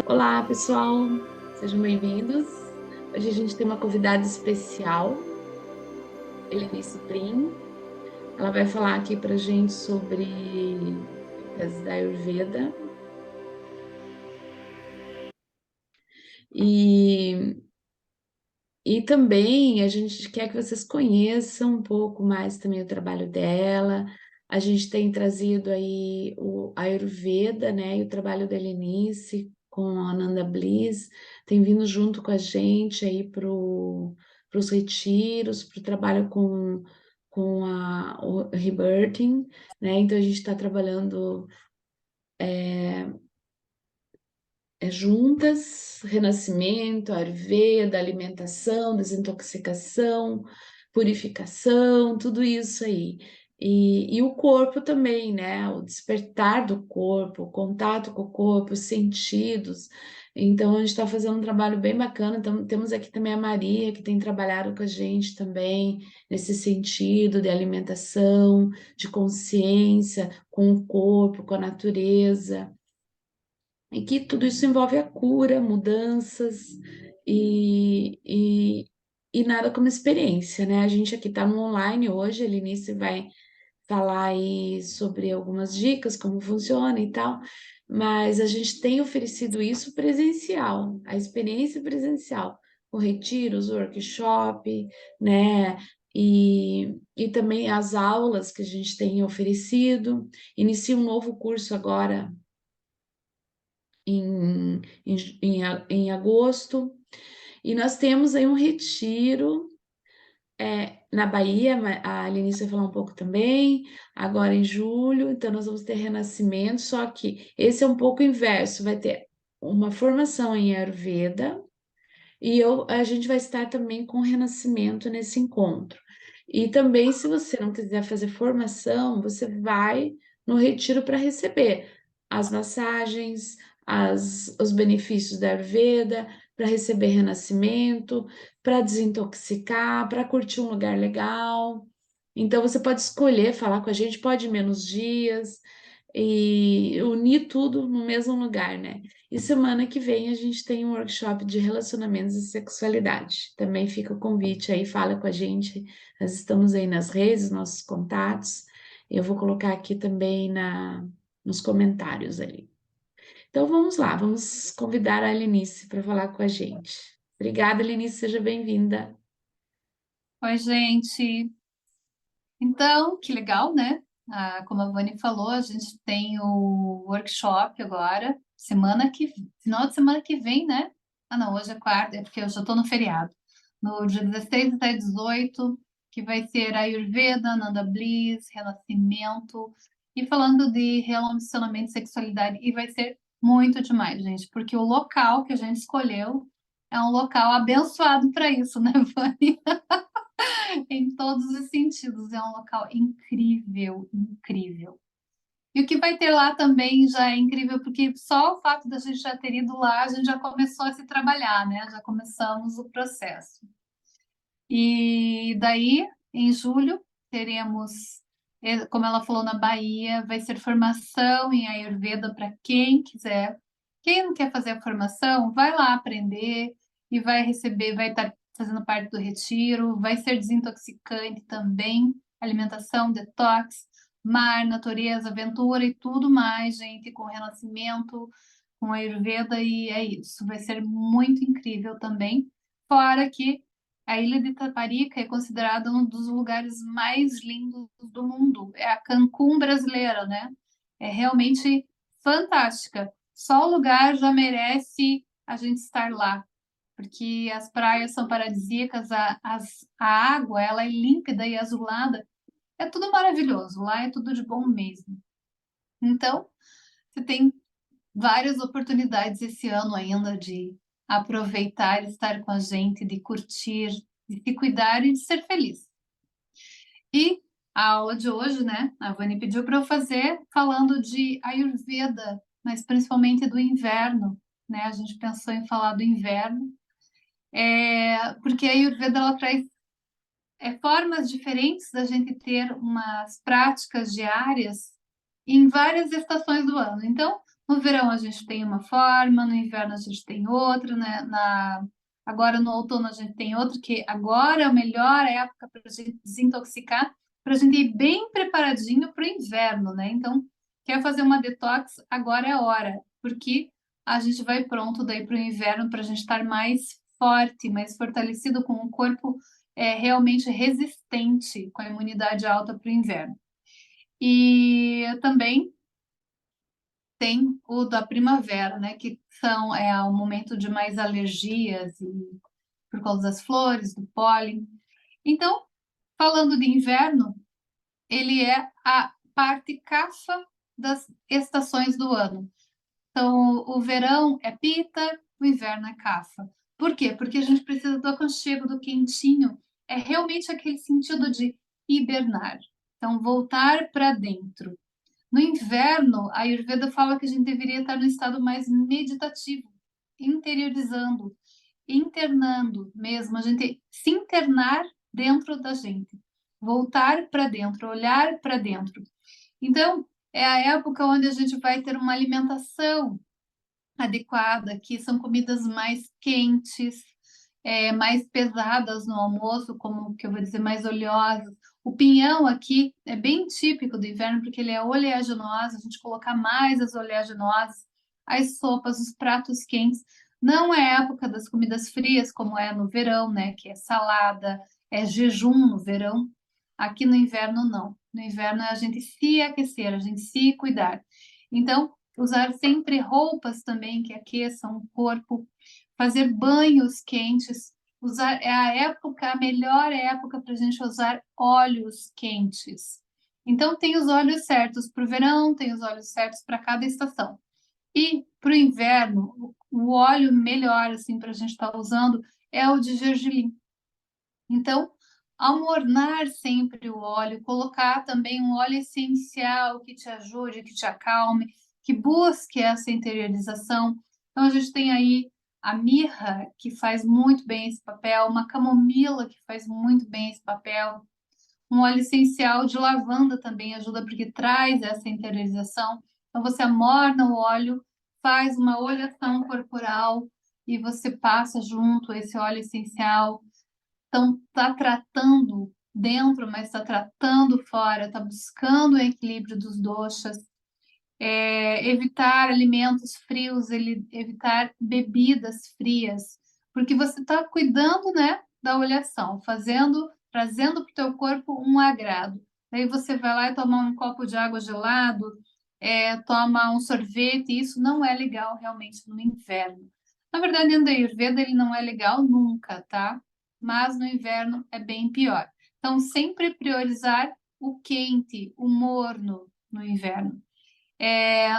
Olá, pessoal, sejam bem-vindos. Hoje a gente tem uma convidada especial, Helenice Prim. Ela vai falar aqui para a gente sobre técnicas da Ayurveda e, e também a gente quer que vocês conheçam um pouco mais também o trabalho dela. A gente tem trazido aí o Ayurveda, né, e o trabalho da Helenice com a Ananda Bliss, tem vindo junto com a gente aí para os retiros, para o trabalho com o Rebirthing, né? Então a gente está trabalhando juntas, renascimento, Ayurveda, alimentação, desintoxicação, purificação, tudo isso aí. E o corpo também, né? O despertar do corpo, o contato com o corpo, os sentidos. Então, a gente está fazendo um trabalho bem bacana. Então, temos aqui também a Maria, que tem trabalhado com a gente também nesse sentido de alimentação, de consciência, com o corpo, com a natureza e que tudo isso envolve a cura, mudanças e, e, e nada como experiência, né? A gente aqui está no online hoje, a Linice vai falar aí sobre algumas dicas, como funciona e tal, mas a gente tem oferecido isso presencial, a experiência presencial, o retiros, o workshop, né? E também as aulas que a gente tem oferecido. Inicia um novo curso agora em agosto. E nós temos aí um retiro na Bahia, a Lenice vai falar um pouco também, agora em julho, então nós vamos ter renascimento, só que esse é um pouco inverso, vai ter uma formação em Ayurveda e a gente vai estar também com renascimento nesse encontro. E também, se você não quiser fazer formação, você vai no retiro para receber as massagens, os benefícios da Ayurveda, para receber renascimento, para desintoxicar, para curtir um lugar legal. Então, você pode escolher falar com a gente, pode ir menos dias e unir tudo no mesmo lugar, né? E semana que vem a gente tem um workshop de relacionamentos e sexualidade. Também fica o convite aí, fala com a gente. Nós estamos aí nas redes, nossos contatos. Eu vou colocar aqui também nos comentários ali. Então vamos lá, vamos convidar a Lenice para falar com a gente. Obrigada, Lenice, seja bem-vinda. Oi, gente. Então, que legal, né? Como a Vani falou, a gente tem o workshop agora, final de semana que vem, né? Ah, não, hoje é quarta, é porque eu já estou no feriado. No dia 16 até 18, que vai ser Ayurveda, Nanda Bliss, Renascimento, e falando de relacionamento e sexualidade, e vai ser muito demais, gente, porque o local que a gente escolheu é um local abençoado para isso, né, Vani? Em todos os sentidos. É um local incrível, incrível. E o que vai ter lá também já é incrível, porque só o fato da gente já ter ido lá, a gente já começou a se trabalhar, né? Já começamos o processo. E daí, em julho, teremos, como ela falou, na Bahia, vai ser formação em Ayurveda para quem quiser. Quem não quer fazer a formação, vai lá aprender e vai receber, vai estar fazendo parte do retiro, vai ser desintoxicante também, alimentação, detox, mar, natureza, aventura e tudo mais, gente, com renascimento, com Ayurveda, e é isso. Vai ser muito incrível também. Fora que a ilha de Itaparica é considerada um dos lugares mais lindos do mundo. É a Cancún brasileira, né? É realmente fantástica. Só o lugar já merece a gente estar lá, porque as praias são paradisíacas, a água ela é límpida e azulada. É tudo maravilhoso. Lá é tudo de bom mesmo. Então, você tem várias oportunidades esse ano ainda de aproveitar, estar com a gente, de curtir, de se cuidar e de ser feliz. E a aula de hoje, né? A Vani pediu para eu fazer falando de Ayurveda, mas principalmente do inverno, né? A gente pensou em falar do inverno, porque a Ayurveda ela traz formas diferentes da gente ter umas práticas diárias em várias estações do ano. Então, No verão a gente tem uma forma, no inverno a gente tem outra, né? Agora no outono a gente tem outra, que agora é a melhor época para a gente desintoxicar, para a gente ir bem preparadinho para o inverno, né? Então, quer fazer uma detox, agora é a hora, porque a gente vai pronto daí para o inverno para a gente estar mais forte, mais fortalecido, com o corpo realmente resistente, com a imunidade alta para o inverno. E também tem o da primavera, né? Que é o momento de mais alergias e por causa das flores, do pólen. Então, falando de inverno, ele é a parte cafa das estações do ano. Então, o verão é pita, o inverno é cafa. Por quê? Porque a gente precisa do aconchego, do quentinho. É realmente aquele sentido de hibernar. Então, voltar para dentro. No inverno, a Ayurveda fala que a gente deveria estar no estado mais meditativo, interiorizando, internando mesmo, a gente se internar dentro da gente, voltar para dentro, olhar para dentro. Então, é a época onde a gente vai ter uma alimentação adequada, que são comidas mais quentes, mais pesadas no almoço, como que eu vou dizer, mais oleosas. O pinhão aqui é bem típico do inverno, porque ele é oleaginoso, a gente colocar mais as oleaginosas, as sopas, os pratos quentes. Não é época das comidas frias, como é no verão, né? Que é salada, é jejum no verão. Aqui no inverno, não. No inverno é a gente se aquecer, a gente se cuidar. Então, usar sempre roupas também que aqueçam o corpo, fazer banhos quentes, usar é a melhor época para a gente usar óleos quentes. Então tem os óleos certos para o verão, tem os óleos certos para cada estação. E para o inverno, o óleo melhor assim para a gente estar usando é o de gergelim. Então, amornar sempre o óleo, colocar também um óleo essencial que te ajude, que te acalme, que busque essa interiorização. Então, a gente tem aí a mirra, que faz muito bem esse papel, uma camomila, que faz muito bem esse papel, um óleo essencial de lavanda também ajuda, porque traz essa interiorização. Então, você amorna o óleo, faz uma oleação corporal e você passa junto esse óleo essencial. Então, está tratando dentro, mas está tratando fora, está buscando o equilíbrio dos doshas, evitar alimentos frios, evitar bebidas frias, porque você está cuidando, né, da oleação, trazendo para o teu corpo um agrado. Daí você vai lá e toma um copo de água gelado, toma um sorvete, e isso não é legal realmente no inverno. Na verdade, dentro da Ayurveda ele não é legal nunca, tá? Mas no inverno é bem pior. Então, sempre priorizar o quente, o morno no inverno.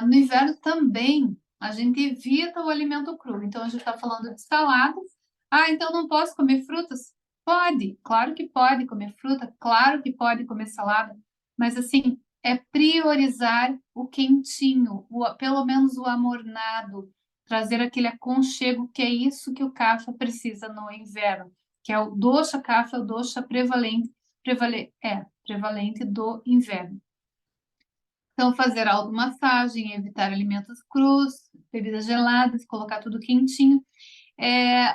No inverno também a gente evita o alimento cru. Então, a gente está falando de saladas. Ah, então não posso comer frutas? Pode, claro que pode comer fruta, claro que pode comer salada, mas assim, é priorizar o quentinho, pelo menos o amornado, trazer aquele aconchego, que é isso que o kapha precisa no inverno, que é o dosha kapha, o dosha prevalente do inverno. Então, fazer automassagem, evitar alimentos crus, bebidas geladas, colocar tudo quentinho.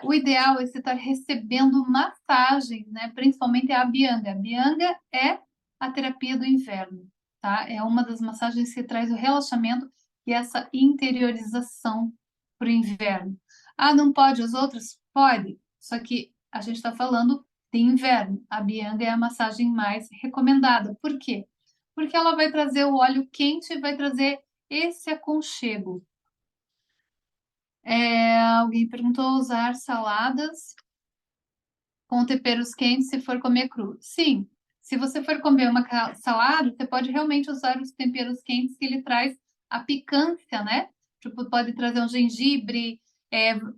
O ideal é você estar recebendo massagens, né? Principalmente a Abhyanga. A Abhyanga é a terapia do inverno, tá? É uma das massagens que traz o relaxamento e essa interiorização para o inverno. Ah, não pode as outras? Pode, só que a gente está falando de inverno. A Abhyanga é a massagem mais recomendada. Por quê? Porque ela vai trazer o óleo quente e vai trazer esse aconchego. Alguém perguntou usar saladas com temperos quentes se for comer cru. Sim, se você for comer uma salada, você pode realmente usar os temperos quentes que ele traz a picância, né? Tipo, pode trazer um gengibre.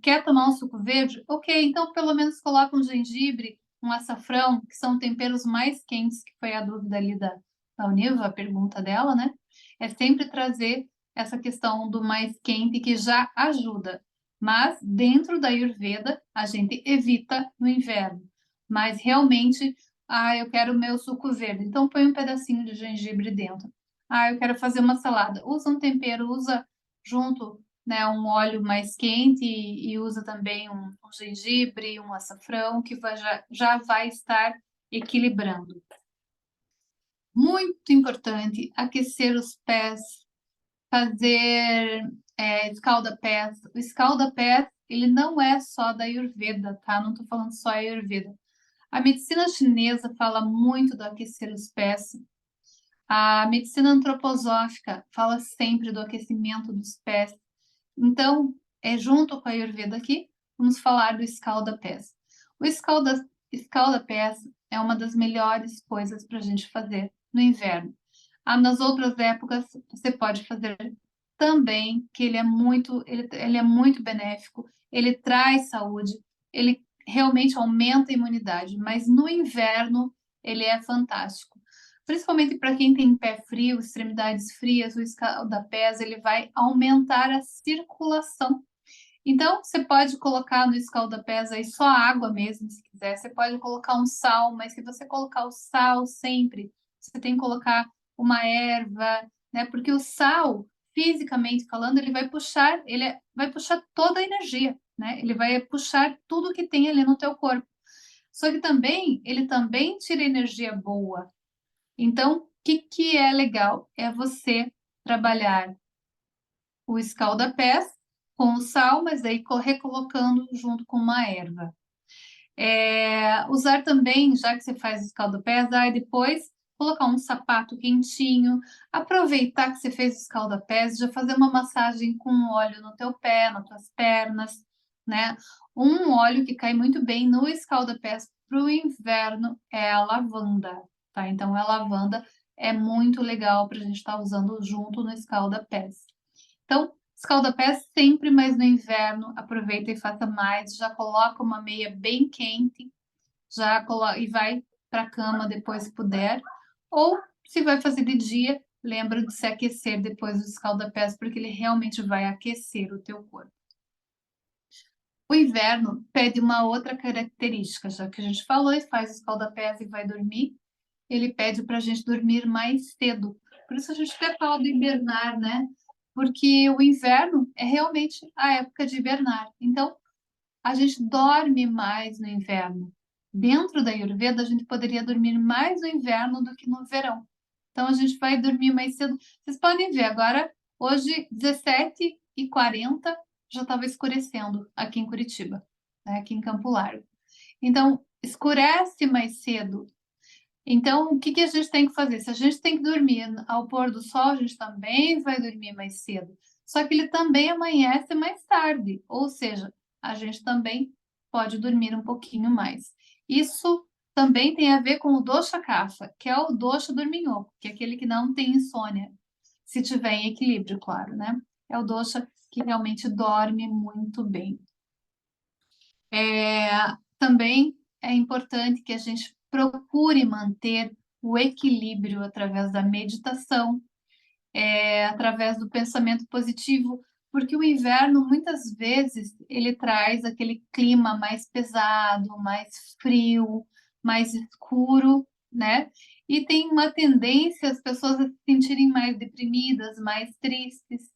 Quer tomar um suco verde? Ok, então pelo menos coloca um gengibre, um açafrão, que são temperos mais quentes, que foi a dúvida ali da Univa, a pergunta dela, né? É sempre trazer essa questão do mais quente que já ajuda. Mas dentro da Ayurveda, a gente evita no inverno. Mas realmente, eu quero o meu suco verde, então põe um pedacinho de gengibre dentro. Eu quero fazer uma salada. Usa um tempero, usa junto, né, um óleo mais quente e usa também um gengibre, um açafrão, que já vai estar equilibrando. Muito importante aquecer os pés, fazer escalda-pés. O escalda-pés, ele não é só da Ayurveda, tá? Não estou falando só Ayurveda. A medicina chinesa fala muito do aquecer os pés. A medicina antroposófica fala sempre do aquecimento dos pés. Então, junto com a Ayurveda aqui, vamos falar do escalda-pés. O escalda-pés é uma das melhores coisas para a gente fazer no inverno. Nas outras épocas, você pode fazer também, que ele é muito benéfico, ele traz saúde, ele realmente aumenta a imunidade, mas no inverno ele é fantástico. Principalmente para quem tem pé frio, extremidades frias, o escalda-pés ele vai aumentar a circulação. Então, você pode colocar no escalda-pés aí só água mesmo, se quiser. Você pode colocar um sal, mas se você colocar o sal sempre, você tem que colocar uma erva, né? Porque o sal, fisicamente falando, vai puxar toda a energia, né? Ele vai puxar tudo que tem ali no teu corpo. Só que também, ele também tira energia boa. Então, o que é legal? É você trabalhar o escalda-pés com o sal, mas aí recolocando junto com uma erva. Usar também, já que você faz escalda-pés, aí depois colocar um sapato quentinho, aproveitar que você fez escalda-pés, já fazer uma massagem com óleo no teu pé, nas tuas pernas, né? Um óleo que cai muito bem no escalda-pés para o inverno é a lavanda, tá? Então, a lavanda é muito legal para a gente estar usando junto no escalda-pés. Então, escalda-pés sempre, mas no inverno, aproveita e faça mais. Já coloca uma meia bem quente, e vai para a cama depois se puder. Ou, se vai fazer de dia, lembra de se aquecer depois do escalda-pés, porque ele realmente vai aquecer o teu corpo. O inverno pede uma outra característica, já que a gente falou e faz escalda-pés e vai dormir, ele pede para a gente dormir mais cedo. Por isso a gente até fala do hibernar, né? Porque o inverno é realmente a época de hibernar. Então, a gente dorme mais no inverno. Dentro da Ayurveda, a gente poderia dormir mais no inverno do que no verão. Então, a gente vai dormir mais cedo. Vocês podem ver agora, hoje, 17h40, já estava escurecendo aqui em Curitiba, né? Aqui em Campo Largo. Então, escurece mais cedo. Então, o que a gente tem que fazer? Se a gente tem que dormir ao pôr do sol, a gente também vai dormir mais cedo. Só que ele também amanhece mais tarde, ou seja, a gente também pode dormir um pouquinho mais. Isso também tem a ver com o dosha kapha, que é o dosha dorminhoco, que é aquele que não tem insônia, se tiver em equilíbrio, claro, né? É o dosha que realmente dorme muito bem. Também é importante que a gente procure manter o equilíbrio através da meditação, através do pensamento positivo, porque o inverno muitas vezes ele traz aquele clima mais pesado, mais frio, mais escuro, né? E tem uma tendência as pessoas a se sentirem mais deprimidas, mais tristes.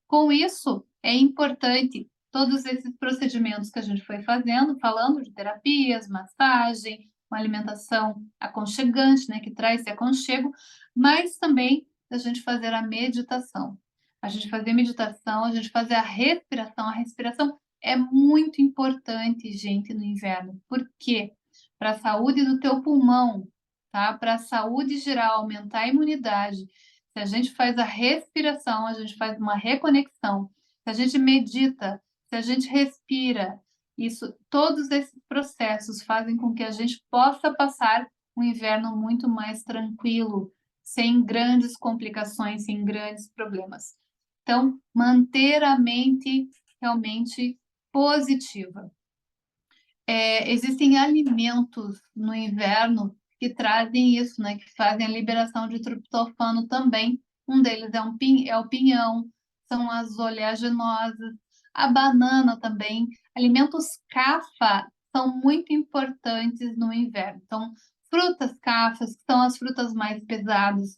Com isso, é importante todos esses procedimentos que a gente foi fazendo, falando de terapias, massagem, uma alimentação aconchegante, né, que traz esse aconchego, mas também a gente fazer a meditação. A gente fazer meditação, a gente fazer a respiração. A respiração é muito importante, gente, no inverno. Por quê? Para a saúde do teu pulmão, tá? Para a saúde geral, aumentar a imunidade. Se a gente faz a respiração, a gente faz uma reconexão. Se a gente medita, se a gente respira, todos esses processos fazem com que a gente possa passar um inverno muito mais tranquilo, sem grandes complicações, sem grandes problemas. Então, manter a mente realmente positiva. Existem alimentos no inverno que trazem isso, né? Que fazem a liberação de triptofano também. Um deles é o pinhão, são as oleaginosas, a banana também. Alimentos CAFA são muito importantes no inverno. Então, frutas CAFAs, que são as frutas mais pesadas,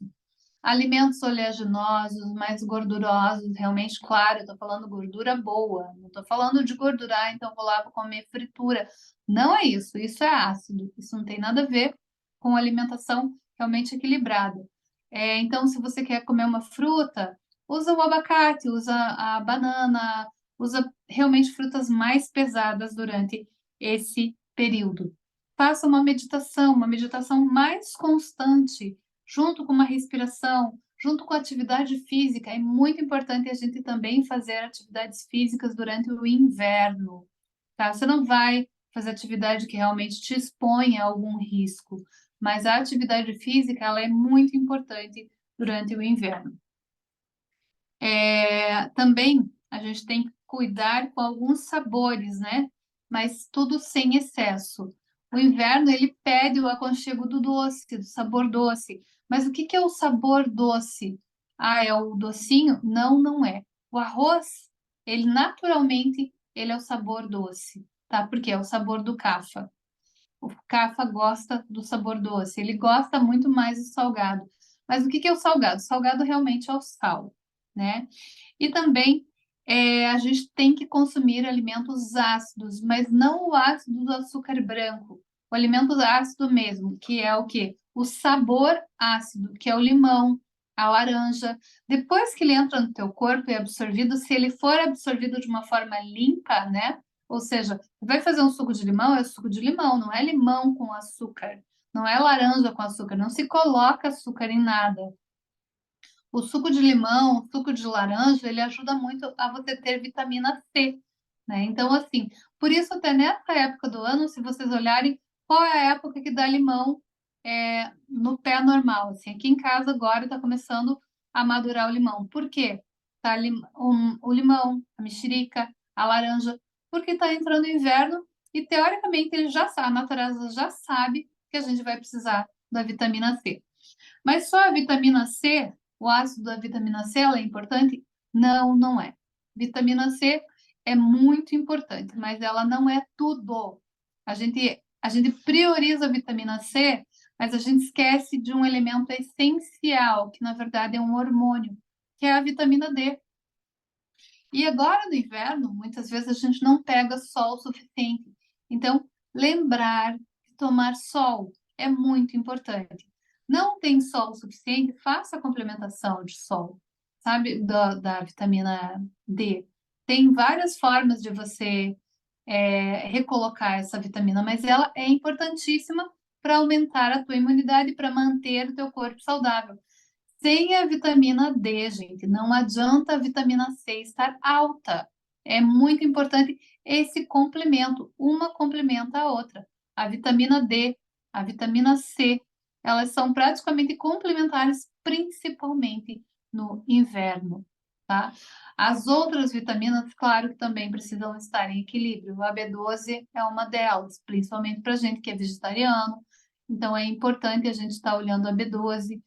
Alimentos oleaginosos, mais gordurosos, realmente, claro, eu estou falando gordura boa, não estou falando de gordura, então vou lá vou comer fritura. Não é isso é ácido, isso não tem nada a ver com alimentação realmente equilibrada. Então, se você quer comer uma fruta, usa o abacate, usa a banana, usa realmente frutas mais pesadas durante esse período. Faça uma meditação mais constante, junto com uma respiração, junto com a atividade física. É muito importante a gente também fazer atividades físicas durante o inverno, tá? Você não vai fazer atividade que realmente te expõe a algum risco, mas a atividade física, ela é muito importante durante o inverno. Também a gente tem que cuidar com alguns sabores, né? Mas tudo sem excesso. O inverno, ele pede o aconchego do doce, do sabor doce. Mas o que que é o sabor doce? Ah, é o docinho? Não, não é. O arroz, ele naturalmente, ele é o sabor doce, tá? Porque é o sabor do cafa. O cafa gosta do sabor doce, ele gosta muito mais do salgado. Mas o que que é o salgado? O salgado realmente é o sal, né? E também a gente tem que consumir alimentos ácidos, mas não o ácido do açúcar branco, o alimento ácido mesmo, que é o quê? O sabor ácido, que é o limão, a laranja. Depois que ele entra no teu corpo e é absorvido, se ele for absorvido de uma forma limpa, né? Ou seja, vai fazer um suco de limão, é suco de limão, não é limão com açúcar, não é laranja com açúcar, não se coloca açúcar em nada. O suco de limão, o suco de laranja, ele ajuda muito a você ter vitamina C, né? Então, assim, por isso até nessa época do ano, se vocês olharem, qual é a época que dá limão no pé normal, assim, aqui em casa agora está começando a madurar o limão. Por quê? Tá o limão, a mexerica, a laranja, porque está entrando o inverno e teoricamente ele já sabe, a natureza já sabe que a gente vai precisar da vitamina C. Mas só a vitamina C, o ácido da vitamina C, ela é importante? Não, não é. Vitamina C é muito importante, mas ela não é tudo. A gente prioriza a vitamina C, mas a gente esquece de um elemento essencial, que na verdade é um hormônio, que é a vitamina D. E agora no inverno, muitas vezes a gente não pega sol o suficiente. Então, lembrar de tomar sol é muito importante. Não tem sol o suficiente, faça a complementação de sol, sabe, da vitamina D. Tem várias formas de você recolocar essa vitamina, mas ela é importantíssima para aumentar a tua imunidade, para manter o teu corpo saudável. Sem a vitamina D, gente, não adianta a vitamina C estar alta. É muito importante esse complemento, uma complementa a outra. A vitamina D, a vitamina C, elas são praticamente complementares, principalmente no inverno, tá? As outras vitaminas, claro que também precisam estar em equilíbrio. A B12 é uma delas, principalmente para gente que é vegetariano. Então, é importante a gente estar olhando a B12.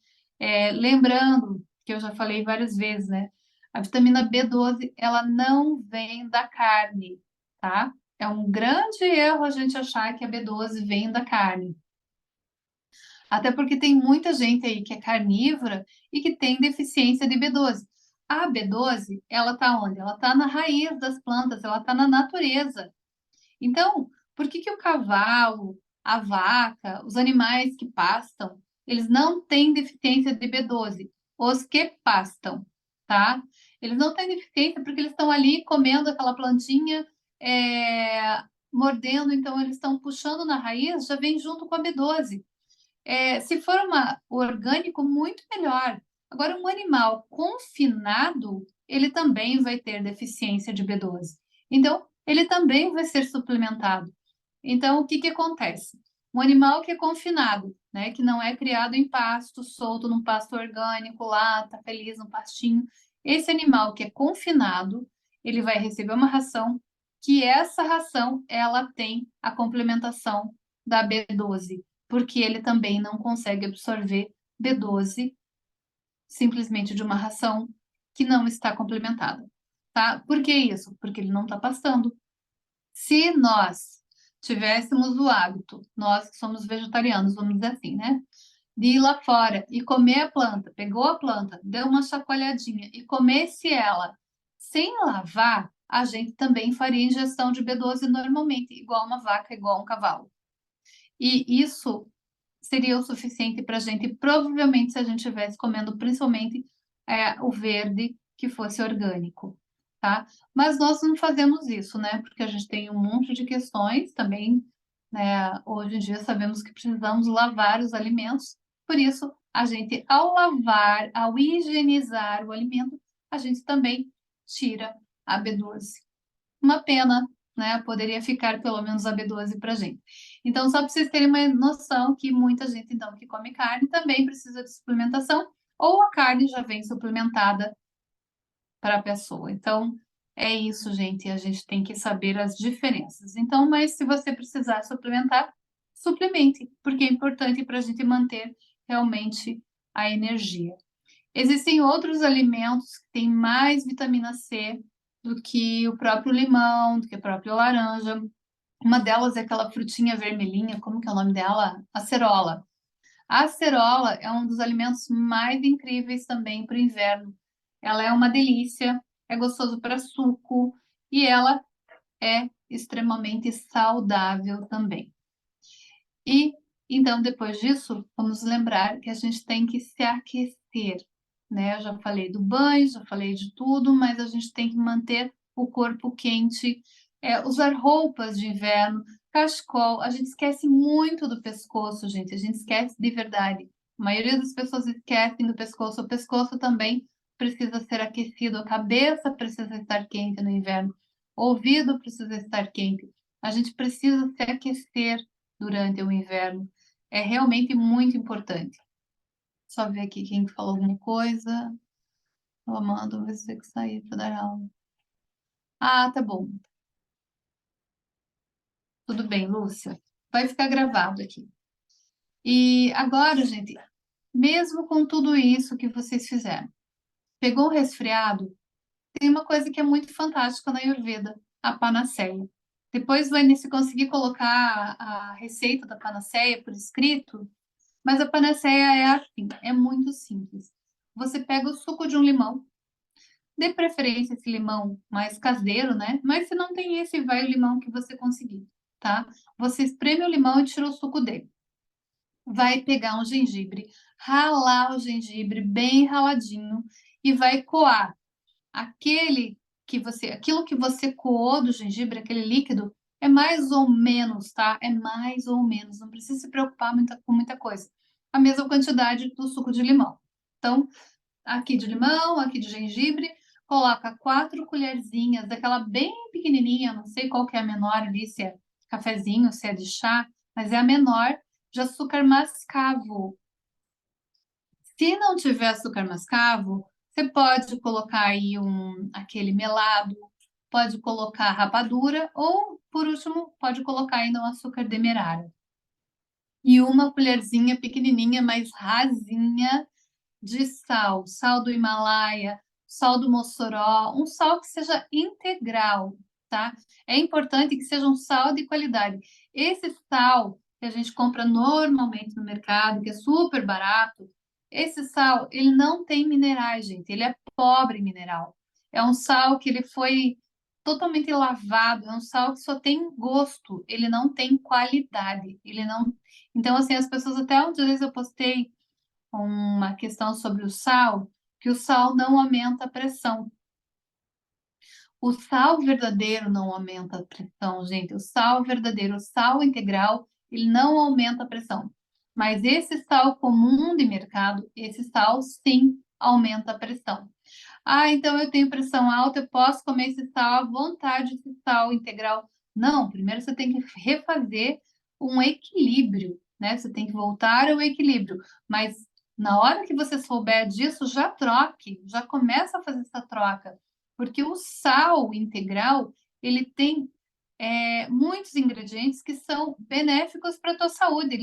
Lembrando que eu já falei várias vezes, né? A vitamina B12, ela não vem da carne, tá? É um grande erro a gente achar que a B12 vem da carne. Até porque tem muita gente aí que é carnívora e que tem deficiência de B12. A B12, ela tá onde? Ela tá na raiz das plantas, ela tá na natureza. Então, por que que o cavalo, a vaca, os animais que pastam, eles não têm deficiência de B12? Os que pastam, tá? Eles não têm deficiência porque eles estão ali comendo aquela plantinha, mordendo, então eles estão puxando na raiz, já vem junto com a B12. Se for orgânico, muito melhor. Agora, um animal confinado, ele também vai ter deficiência de B12. Então, ele também vai ser suplementado. Então, o que que acontece? Um animal que é confinado, né, que não é criado em pasto, solto num pasto orgânico lá, tá feliz no pastinho. Esse animal que é confinado, ele vai receber uma ração, que essa ração, ela tem a complementação da B12, porque ele também não consegue absorver B12 simplesmente de uma ração que não está complementada, tá? Por que isso? Porque ele não está pastando. Se nós tivéssemos o hábito, nós que somos vegetarianos, vamos dizer assim, né? de ir lá fora e comer a planta, pegou a planta, deu uma chacoalhadinha e comesse ela sem lavar, a gente também faria ingestão de B12 normalmente, igual uma vaca, igual um cavalo. E isso seria o suficiente para a gente, provavelmente, se a gente estivesse comendo principalmente o verde que fosse orgânico, tá? Mas nós não fazemos isso, né? Porque a gente tem um monte de questões também, né? Hoje em dia sabemos que precisamos lavar os alimentos, por isso a gente, ao lavar, ao higienizar o alimento, a gente também tira a B12. Uma pena, né? Poderia ficar pelo menos a B12 para gente. Então, só para vocês terem uma noção que muita gente, então, que come carne também precisa de suplementação, ou a carne já vem suplementada para a pessoa. Então, é isso, gente. A gente tem que saber as diferenças. Então, mas se você precisar suplementar, suplemente, porque é importante para a gente manter realmente a energia. Existem outros alimentos que têm mais vitamina C do que o próprio limão, do que a própria laranja. Uma delas é aquela frutinha vermelhinha, como que é o nome dela? Acerola. A acerola é um dos alimentos mais incríveis também para o inverno. Ela é uma delícia, é gostoso para suco e ela é extremamente saudável também. E então, depois disso, vamos lembrar que a gente tem que se aquecer, né? Eu já falei do banho, já falei de tudo, mas a gente tem que manter o corpo quente, usar roupas de inverno, cachecol. A gente esquece muito do pescoço, gente. A gente esquece de verdade. A maioria das pessoas esquecem do pescoço. O pescoço também precisa ser aquecido, a cabeça precisa estar quente no inverno, o ouvido precisa estar quente. A gente precisa se aquecer durante o inverno. É realmente muito importante. Só ver aqui quem falou alguma coisa. Eu Amanda, vamos ver se que sair para dar aula. Ah, tá bom. Tudo bem, Lúcia. Vai ficar gravado aqui. E agora, gente, mesmo com tudo isso que vocês fizeram, pegou um resfriado, tem uma coisa que é muito fantástica na Ayurveda, a panaceia. Depois, vai se conseguir colocar a receita da panaceia por escrito, mas a panaceia é assim, é muito simples. Você pega o suco de um limão, de preferência esse limão mais caseiro, né? Mas se não tem esse, vai o limão que você conseguir, tá? Você espreme o limão e tira o suco dele. Vai pegar um gengibre, ralar o gengibre bem raladinho e vai coar aquilo que você coou do gengibre, aquele líquido, é mais ou menos, tá? É mais ou menos, não precisa se preocupar com muita coisa. A mesma quantidade do suco de limão. Então, aqui de limão, aqui de gengibre, coloca 4 colherzinhas daquela bem pequenininha, não sei qual que é a menor ali, se é cafezinho, se é de chá, mas é a menor, de açúcar mascavo. Se não tiver açúcar mascavo, você pode colocar aí aquele melado, pode colocar rapadura ou, por último, pode colocar ainda um açúcar demerara. E uma colherzinha pequenininha, mais rasinha, de sal, sal do Himalaia, sal do Mossoró, um sal que seja integral, tá? É importante que seja um sal de qualidade. Esse sal que a gente compra normalmente no mercado, que é super barato, esse sal, ele não tem minerais, gente, ele é pobre em mineral. É um sal que ele foi totalmente lavado, é um sal que só tem gosto, ele não tem qualidade, ele não. Então, assim, as pessoas até um dia eu postei uma questão sobre o sal, que o sal não aumenta a pressão. O sal verdadeiro não aumenta a pressão, gente. O sal verdadeiro, o sal integral, ele não aumenta a pressão. Mas esse sal comum de mercado, esse sal sim aumenta a pressão. Ah, então eu tenho pressão alta, eu posso comer esse sal à vontade, esse sal integral. Não, primeiro você tem que refazer um equilíbrio, né? Você tem que voltar ao equilíbrio. Mas na hora que você souber disso, já troque, já começa a fazer essa troca. Porque o sal integral, ele tem muitos ingredientes que são benéficos para a tua saúde,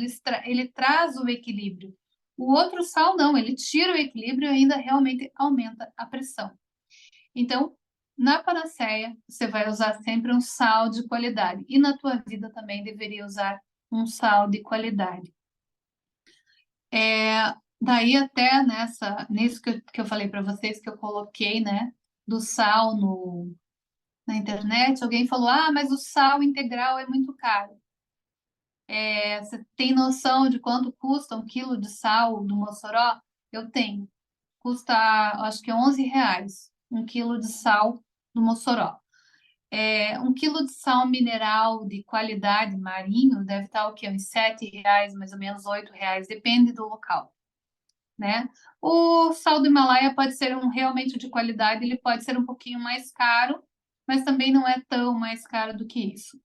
ele traz o equilíbrio. O outro sal não, ele tira o equilíbrio e ainda realmente aumenta a pressão. Então, na panaceia, você vai usar sempre um sal de qualidade. E na tua vida também deveria usar um sal de qualidade. Daí até nisso que eu falei para vocês, que eu coloquei, né, do sal na internet, alguém falou, mas o sal integral é muito caro. Você tem noção de quanto custa 1 quilo de sal do Mossoró? Eu tenho. Custa, acho que R$ 11, 1 quilo de sal do Mossoró. 1 quilo de sal mineral de qualidade marinho deve estar o quê? Uns R$ 7, mais ou menos R$ 8, depende do local, né? O sal do Himalaia pode ser realmente de qualidade, ele pode ser um pouquinho mais caro, mas também não é tão mais caro do que isso.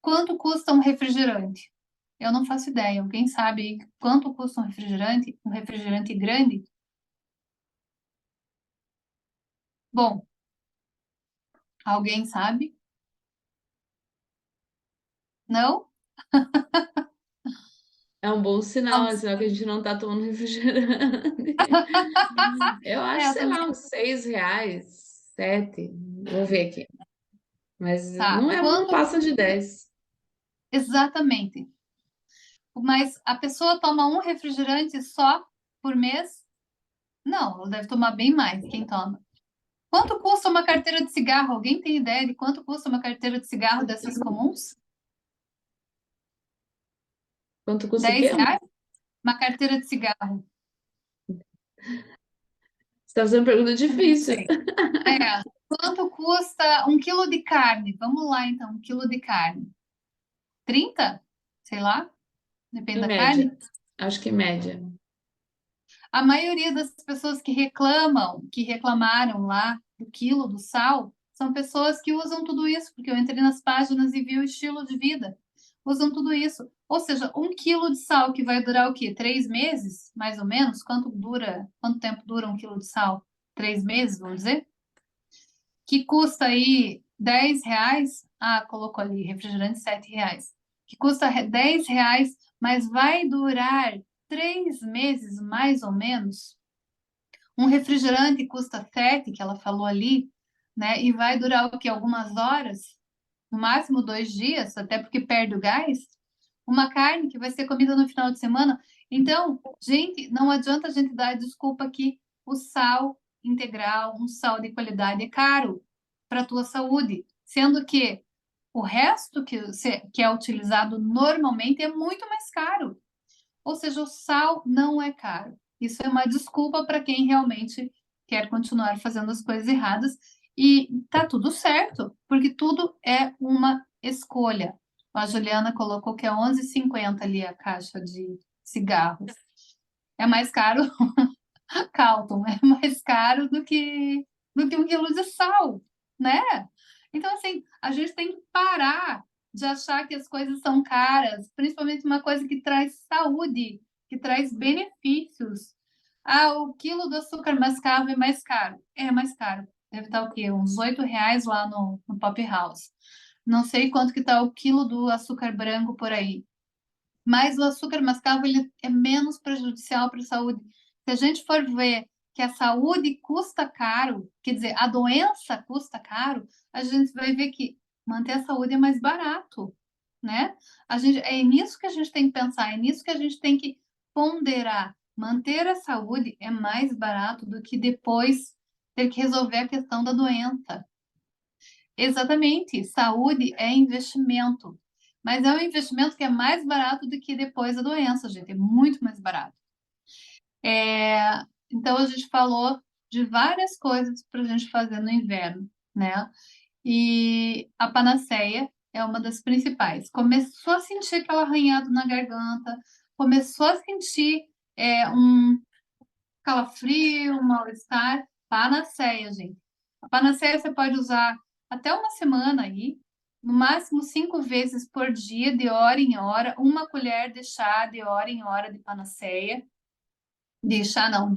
Quanto custa um refrigerante? Eu não faço ideia. Alguém sabe quanto custa um refrigerante? Um refrigerante grande? Bom, alguém sabe? Não? É um bom sinal, é Vamos. sinal que a gente não tá tomando refrigerante. Eu acho, Eu sei também. lá, uns R$ 6, 7. Vou ver aqui. Mas Tá. não passa de 10. Exatamente. Mas a pessoa toma um refrigerante só por mês? Não, ela deve tomar bem mais. Quem toma? Quanto custa uma carteira de cigarro? Alguém tem ideia de quanto custa uma carteira de cigarro dessas comuns? Quanto custa o quê? R$ 10? Uma carteira de cigarro. Você tá fazendo pergunta Não difícil. sei. Quanto custa 1 quilo de carne? Vamos lá, então, 1 quilo de carne. 30? Sei lá, depende Em da média. carne. Acho que em média. A maioria das pessoas que reclamaram lá do quilo do sal, são pessoas que usam tudo isso, porque eu entrei nas páginas e vi o estilo de vida. Usam tudo isso. Ou seja, 1 quilo de sal que vai durar o quê? 3 meses, mais ou menos? Quanto tempo dura 1 quilo de sal? 3 meses, vamos dizer? Que custa aí R$ 10. Colocou ali, refrigerante R$ 7. Que custa R$ 10, mas vai durar 3 meses, mais ou menos. Um refrigerante custa 7, que ela falou ali, né? E vai durar o quê? Algumas horas, no máximo 2 dias, até porque perde o gás. Uma carne que vai ser comida no final de semana. Então, gente, não adianta a gente dar desculpa que o sal integral, um sal de qualidade é caro para a tua saúde, sendo que o resto que é utilizado normalmente é muito mais caro. Ou seja, o sal não é caro. Isso é uma desculpa para quem realmente quer continuar fazendo as coisas erradas. E tá tudo certo, porque tudo é uma escolha. A Juliana colocou que é 11,50 ali a caixa de cigarro. É mais caro, Calton, é mais caro do que 1 quilo de sal, né? Então, assim, a gente tem que parar de achar que as coisas são caras, principalmente uma coisa que traz saúde, que traz benefícios. O quilo do açúcar mascavo é mais caro. É mais caro. Deve estar o quê? Uns R$ 8 lá no Pop House. Não sei quanto que está o quilo do açúcar branco por aí. Mas o açúcar mascavo ele é menos prejudicial para a saúde. Se a gente for ver que a saúde custa caro, quer dizer, a doença custa caro, a gente vai ver que manter a saúde é mais barato, né? É nisso que a gente tem que pensar, é nisso que a gente tem que ponderar. Manter a saúde é mais barato do que depois ter que resolver a questão da doença. Exatamente, saúde é investimento, mas é um investimento que é mais barato do que depois a doença, gente, é muito mais barato. Então a gente falou de várias coisas para a gente fazer no inverno, né? E a panaceia é uma das principais. Começou a sentir aquele arranhado na garganta, começou a sentir um calafrio, um mal-estar, panaceia, gente. A panaceia você pode usar até uma semana aí, no máximo 5 vezes por dia, de hora em hora, uma colher de chá de hora em hora de panaceia, de chá não,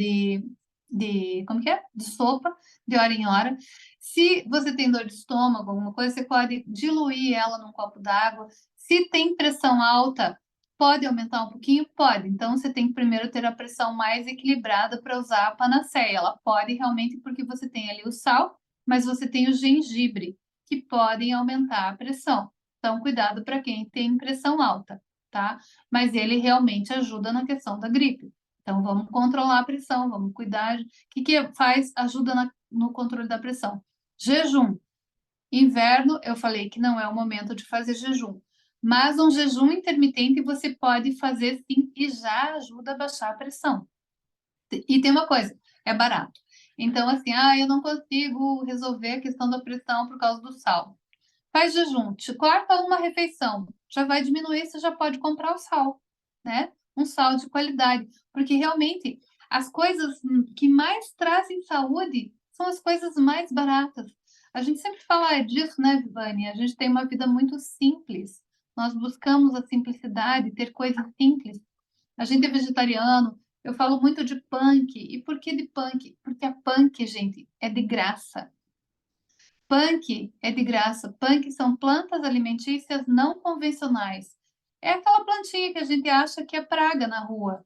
como que é? De sopa, de hora em hora. Se você tem dor de estômago, alguma coisa, você pode diluir ela num copo d'água. Se tem pressão alta, pode aumentar um pouquinho? Pode. Então, você tem que primeiro ter a pressão mais equilibrada para usar a panaceia. Ela pode realmente, porque você tem ali o sal, mas você tem o gengibre, que podem aumentar a pressão. Então, cuidado para quem tem pressão alta. tá? Mas ele realmente ajuda na questão da gripe. Então, vamos controlar a pressão, vamos cuidar. O que que faz? Ajuda no controle da pressão. Jejum. Inverno, eu falei que não é o momento de fazer jejum, mas um jejum intermitente você pode fazer sim e já ajuda a baixar a pressão. E tem uma coisa, é barato. Então, assim, eu não consigo resolver a questão da pressão por causa do sal. Faz jejum, te corta uma refeição, já vai diminuir, você já pode comprar o sal, né? Um sal de qualidade, porque realmente as coisas que mais trazem saúde são as coisas mais baratas. A gente sempre fala disso, né, Vivane? A gente tem uma vida muito simples. Nós buscamos a simplicidade, ter coisas simples. A gente é vegetariano. Eu falo muito de punk. E por que de punk? Porque a punk, gente, é de graça. Punk é de graça. Punk são plantas alimentícias não convencionais. É aquela plantinha que a gente acha que é praga na rua,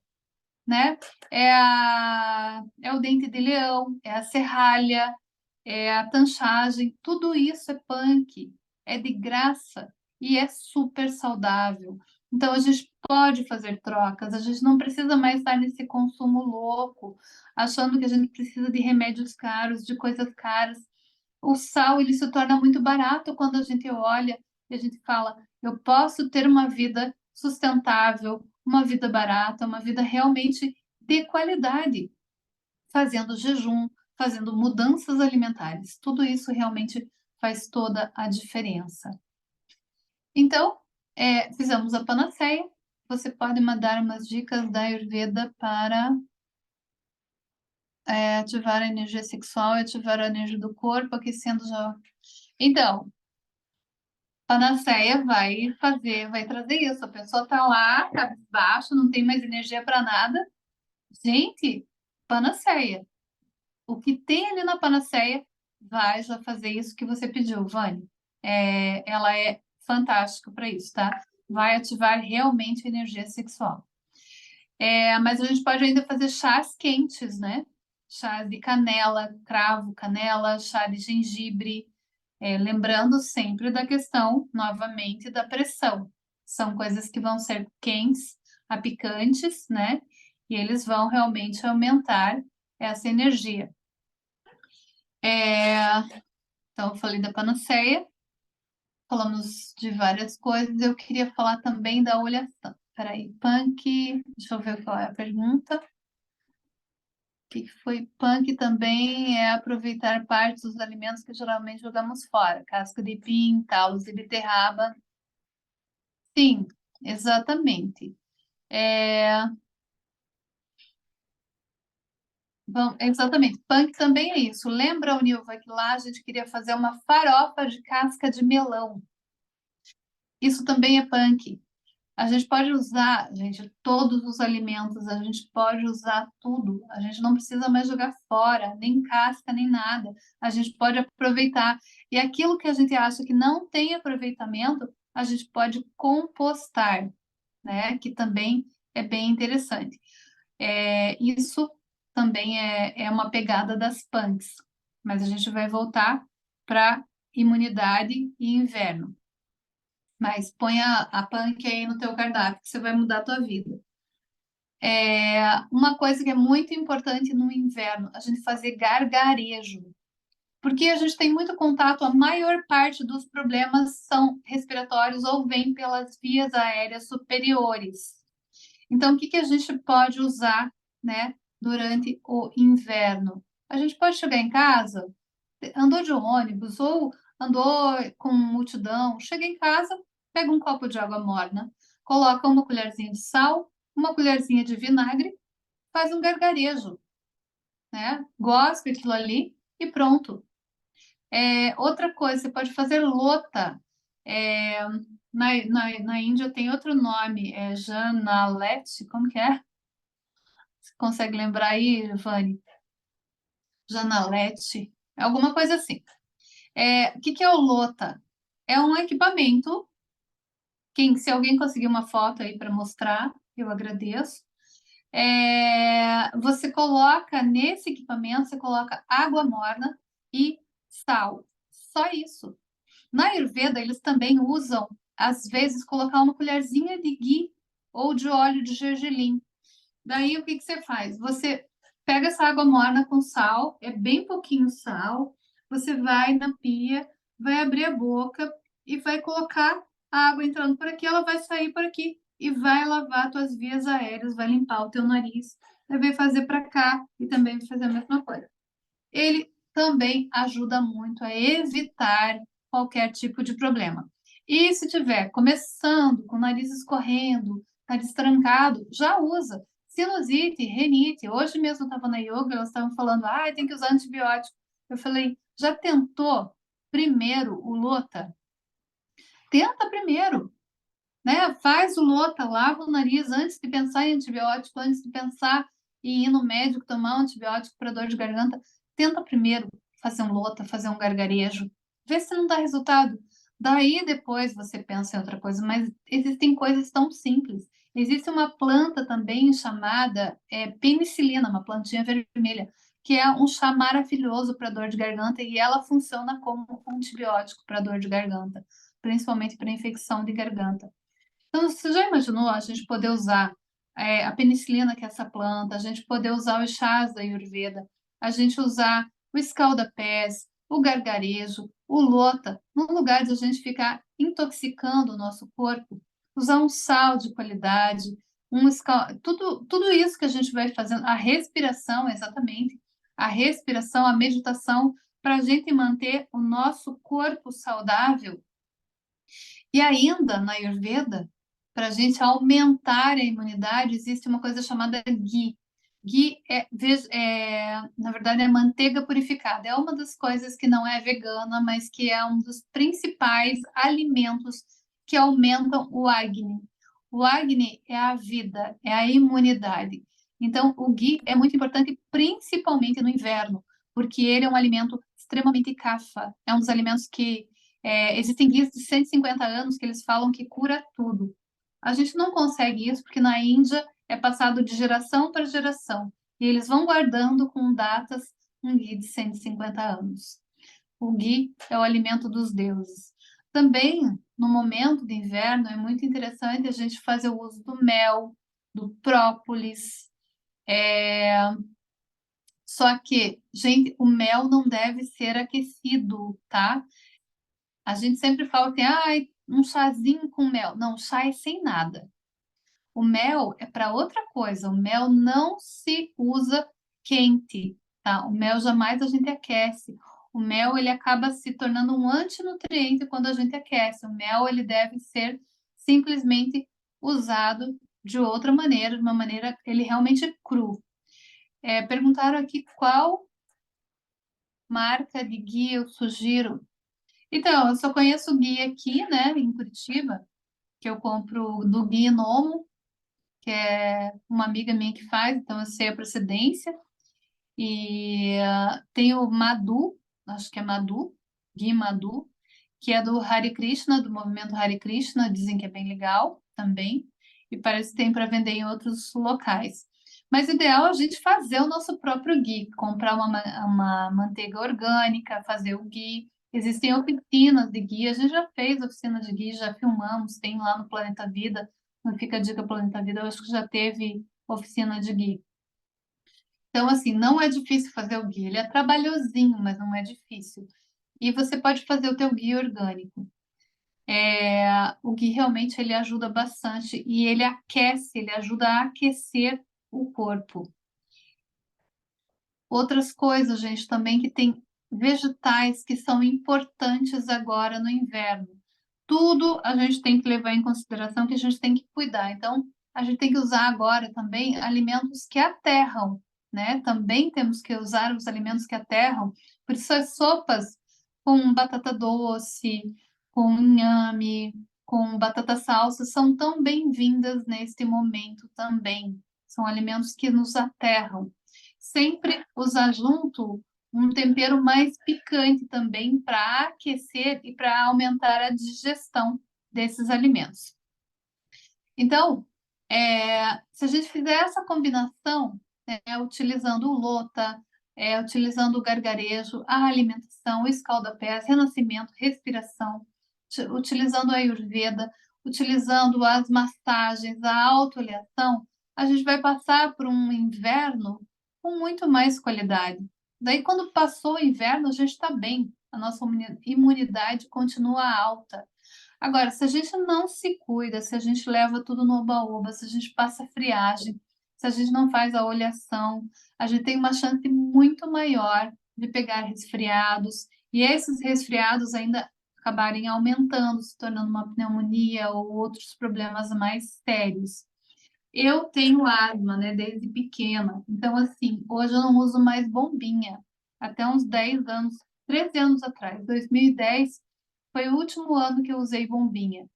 né? É o dente de leão, é a serralha, é a tanchagem. Tudo isso é punk. É de graça e é super saudável. Então a gente pode fazer trocas. A gente não precisa mais estar nesse consumo louco, achando que a gente precisa de remédios caros, de coisas caras. O sal ele se torna muito barato quando a gente olha e a gente fala, eu posso ter uma vida sustentável, uma vida barata, uma vida realmente de qualidade, fazendo jejum, fazendo mudanças alimentares. Tudo isso realmente faz toda a diferença. Então, fizemos a panaceia. Você pode mandar umas dicas da Ayurveda para ativar a energia sexual e ativar a energia do corpo, aquecendo já. Então, Panaceia vai trazer isso. A pessoa tá lá, cabisbaixo, não tem mais energia para nada. Gente, Panaceia. O que tem ali na Panaceia vai já fazer isso que você pediu, Vani. Ela é fantástica para isso, tá? Vai ativar realmente a energia sexual. Mas a gente pode ainda fazer chás quentes, né? Chá de canela, cravo, canela, chá de gengibre. Lembrando sempre da questão, novamente, da pressão. São coisas que vão ser quentes, a picantes, né? E eles vão realmente aumentar essa energia. Então, eu falei da panaceia, falamos de várias coisas. Eu queria falar também da oleação. Peraí, punk, deixa eu ver qual é a pergunta. O que foi punk também é aproveitar partes dos alimentos que geralmente jogamos fora, casca de pin, talos de beterraba. Sim, exatamente. Bom, exatamente. Punk também é isso. Lembra, Nilva, que lá a gente queria fazer uma farofa de casca de melão. Isso também é punk. A gente pode usar, gente, todos os alimentos, a gente pode usar tudo. A gente não precisa mais jogar fora, nem casca, nem nada. A gente pode aproveitar. E aquilo que a gente acha que não tem aproveitamento, a gente pode compostar, né? Que também é bem interessante. Isso também é uma pegada das punks, mas a gente vai voltar para imunidade e inverno. Mas põe a punk aí no teu cardápio, que você vai mudar a tua vida. Uma coisa que é muito importante no inverno, a gente fazer gargarejo. Porque a gente tem muito contato, a maior parte dos problemas são respiratórios ou vêm pelas vias aéreas superiores. Então, o que a gente pode usar, né, durante o inverno? A gente pode chegar em casa, andou de ônibus ou andou com multidão, chega em casa, pega um copo de água morna, coloca uma colherzinha de sal, uma colherzinha de vinagre, faz um gargarejo, né? Gospe aquilo ali e pronto. Outra coisa, você pode fazer lota. É, na Índia tem outro nome, Janalete, como que é? Você consegue lembrar aí, Vani? Janalete, alguma coisa assim. O que é o Lota? É um equipamento. Se alguém conseguir uma foto aí para mostrar, eu agradeço. Você coloca nesse equipamento, você coloca água morna e sal. Só isso. Na Ayurveda, eles também usam às vezes, colocar uma colherzinha de ghee ou de óleo de gergelim. Daí, o que que você faz? Você pega essa água morna com sal, é bem pouquinho sal, você vai na pia, vai abrir a boca e vai colocar a água entrando por aqui, ela vai sair por aqui e vai lavar tuas vias aéreas, vai limpar o teu nariz, vai fazer para cá e também vai fazer a mesma coisa. Ele também ajuda muito a evitar qualquer tipo de problema. E se tiver começando com o nariz escorrendo, nariz trancado, já usa. Sinusite, renite. Hoje mesmo eu estava na yoga, elas estavam falando, tem que usar antibiótico. Eu falei, já tentou primeiro o Lota? Tenta primeiro, né? Faz o Lota, lava o nariz antes de pensar em antibiótico, antes de pensar em ir no médico tomar um antibiótico para dor de garganta. Tenta primeiro fazer um Lota, fazer um gargarejo, vê se não dá resultado. Daí depois você pensa em outra coisa, mas existem coisas tão simples. Existe uma planta também chamada penicilina, uma plantinha vermelha, que é um chá maravilhoso para dor de garganta e ela funciona como um antibiótico para dor de garganta, principalmente para infecção de garganta. Então, você já imaginou a gente poder usar a penicilina, que é essa planta, a gente poder usar os chás da Ayurveda, a gente usar o escalda-pés, o gargarejo, o lota, no lugar de a gente ficar intoxicando o nosso corpo, usar um sal de qualidade, tudo isso que a gente vai fazendo, a respiração, exatamente, a respiração, a meditação, para a gente manter o nosso corpo saudável. E ainda na Ayurveda, para a gente aumentar a imunidade, existe uma coisa chamada ghee. Ghee na verdade, é manteiga purificada. É uma das coisas que não é vegana, mas que é um dos principais alimentos que aumentam o Agni. O Agni é a vida, é a imunidade. Então, o ghee é muito importante, principalmente no inverno, porque ele é um alimento extremamente kapha. É um dos alimentos que existem guias de 150 anos que eles falam que cura tudo. A gente não consegue isso porque na Índia é passado de geração para geração. E eles vão guardando com datas um guia de 150 anos. O ghee é o alimento dos deuses. Também, no momento de inverno, é muito interessante a gente fazer o uso do mel, do própolis. Só que, gente, o mel não deve ser aquecido, tá? A gente sempre fala assim, um chazinho com mel. Não, chá é sem nada. O mel é para outra coisa. O mel não se usa quente, tá? O mel jamais a gente aquece. O mel ele acaba se tornando um antinutriente quando a gente aquece. O mel ele deve ser simplesmente usado de outra maneira, de uma maneira ele realmente cru. Perguntaram aqui qual marca de ghee eu sugiro. Então, eu só conheço o ghee aqui, né, em Curitiba, que eu compro do Ghee Nomo, que é uma amiga minha que faz, então eu sei a procedência. E tem o Madhu, acho que é Madhu, Ghee Madhu, que é do Hare Krishna, do movimento Hare Krishna, dizem que é bem legal também, e parece que tem para vender em outros locais. Mas o ideal é a gente fazer o nosso próprio ghee, comprar uma manteiga orgânica, fazer o ghee. Existem oficinas de ghee, a gente já fez oficina de ghee, já filmamos, tem lá no Planeta Vida, no Fica a Dica Planeta Vida, eu acho que já teve oficina de ghee. Então, assim, não é difícil fazer o ghee, ele é trabalhosinho, mas não é difícil. E você pode fazer o teu ghee orgânico. O ghee realmente ele ajuda bastante e ele aquece, ele ajuda a aquecer o corpo. Outras coisas, gente, também que tem vegetais que são importantes agora no inverno. Tudo a gente tem que levar em consideração que a gente tem que cuidar. Então, a gente tem que usar agora também alimentos que aterram, né? Também temos que usar os alimentos que aterram. Por isso, as sopas com batata doce, com inhame, com batata salsa são tão bem-vindas neste momento também. São alimentos que nos aterram. Sempre usar junto um tempero mais picante também para aquecer e para aumentar a digestão desses alimentos. Então, se a gente fizer essa combinação, utilizando o lota, utilizando o gargarejo, a alimentação, o escalda-pés, renascimento, respiração, utilizando a Ayurveda, utilizando as massagens, a autooliação, a gente vai passar por um inverno com muito mais qualidade. Daí, quando passou o inverno, a gente está bem, a nossa imunidade continua alta. Agora, se a gente não se cuida, se a gente leva tudo no oba-oba, se a gente passa friagem, se a gente não faz a oleação, a gente tem uma chance muito maior de pegar resfriados, e esses resfriados ainda acabarem aumentando, se tornando uma pneumonia ou outros problemas mais sérios. Eu tenho asma, né, desde pequena, então, assim, hoje eu não uso mais bombinha. Até uns 10 anos, 13 anos atrás, 2010, foi o último ano que eu usei bombinha.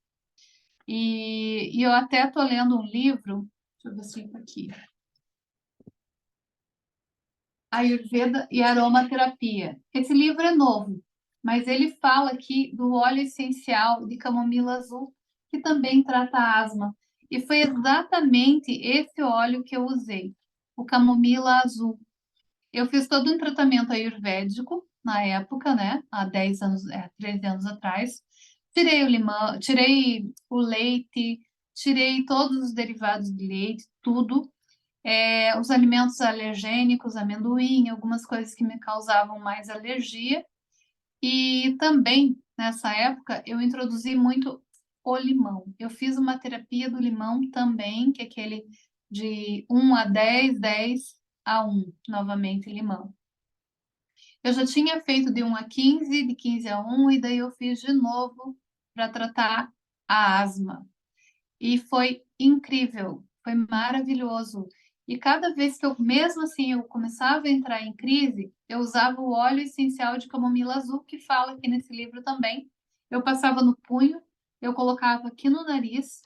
E eu até estou lendo um livro, deixa eu ver se está aqui. Ayurveda e Aromaterapia. Esse livro é novo, mas ele fala aqui do óleo essencial de camomila azul, que também trata asma. E foi exatamente esse óleo que eu usei, o camomila azul. Eu fiz todo um tratamento ayurvédico na época, né? Há 10 anos, 13 anos atrás. Tirei o limão, tirei o leite, tirei todos os derivados de leite, tudo. Os alimentos alergênicos, amendoim, algumas coisas que me causavam mais alergia. E também, nessa época, eu introduzi muito o limão. Eu fiz uma terapia do limão também, que é aquele de 1 a 10, 10 a 1, novamente limão. Eu já tinha feito de 1 a 15, de 15 a 1, e daí eu fiz de novo para tratar a asma. E foi incrível, foi maravilhoso. E cada vez que eu, mesmo assim, eu começava a entrar em crise, eu usava o óleo essencial de camomila azul, que fala aqui nesse livro também. Eu passava no punho, eu colocava aqui no nariz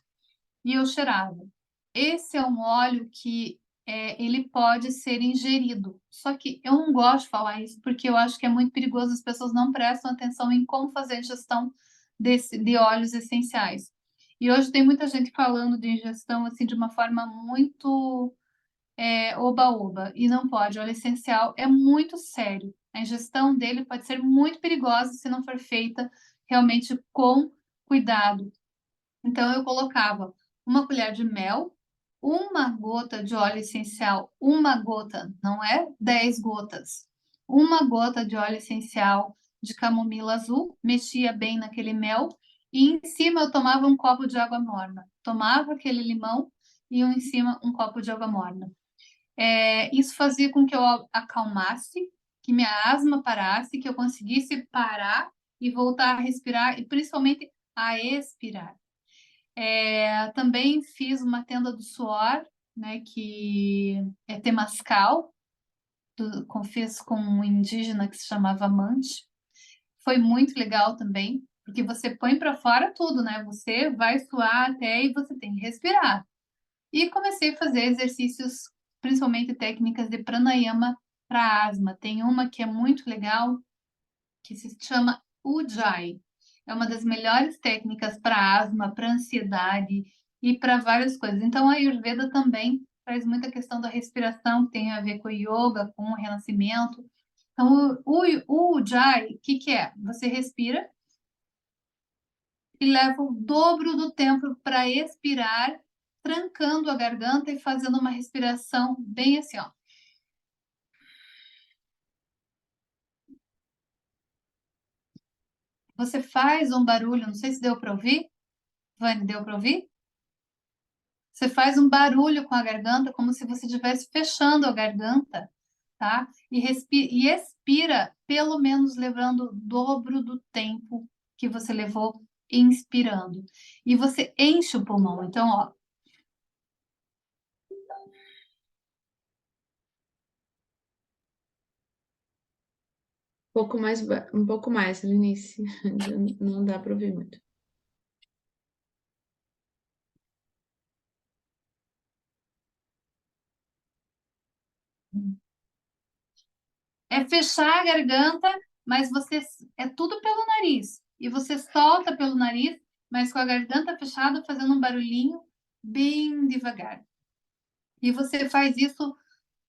e eu cheirava. Esse é um óleo que ele pode ser ingerido. Só que eu não gosto de falar isso porque eu acho que é muito perigoso, as pessoas não prestam atenção em como fazer a ingestão de óleos essenciais. E hoje tem muita gente falando de ingestão assim de uma forma muito oba-oba, e não pode. O óleo essencial é muito sério. A ingestão dele pode ser muito perigosa se não for feita realmente com cuidado. Então, eu colocava uma colher de mel, uma gota de óleo essencial, uma gota, não é 10 gotas, uma gota de óleo essencial de camomila azul, mexia bem naquele mel, e em cima eu tomava um copo de água morna. Tomava aquele limão e em cima um copo de água morna. Isso fazia com que eu acalmasse, que minha asma parasse, que eu conseguisse parar e voltar a respirar e principalmente a expirar. Também fiz uma tenda do suor, né, que é temascal, fiz com um indígena que se chamava Manche. Foi muito legal também, porque você põe para fora tudo, né? Você vai suar até e você tem que respirar. E comecei a fazer exercícios, principalmente técnicas de pranayama para asma. Tem uma que é muito legal, que se chama Ujjayi. É uma das melhores técnicas para asma, para ansiedade e para várias coisas. Então, a Ayurveda também traz muita questão da respiração, que tem a ver com o yoga, com o renascimento. Então, o Ujjayi, o que é? Você respira e leva o dobro do tempo para expirar, trancando a garganta e fazendo uma respiração bem assim, ó. Você faz um barulho, não sei se deu para ouvir. Vani, deu para ouvir? Você faz um barulho com a garganta, como se você estivesse fechando a garganta, tá? E expira, pelo menos levando o dobro do tempo que você levou inspirando. E você enche o pulmão. Então, ó. Um pouco mais, Lenice. Não dá para ouvir muito. É fechar a garganta, mas você é tudo pelo nariz. E você solta pelo nariz, mas com a garganta fechada, fazendo um barulhinho bem devagar. E você faz isso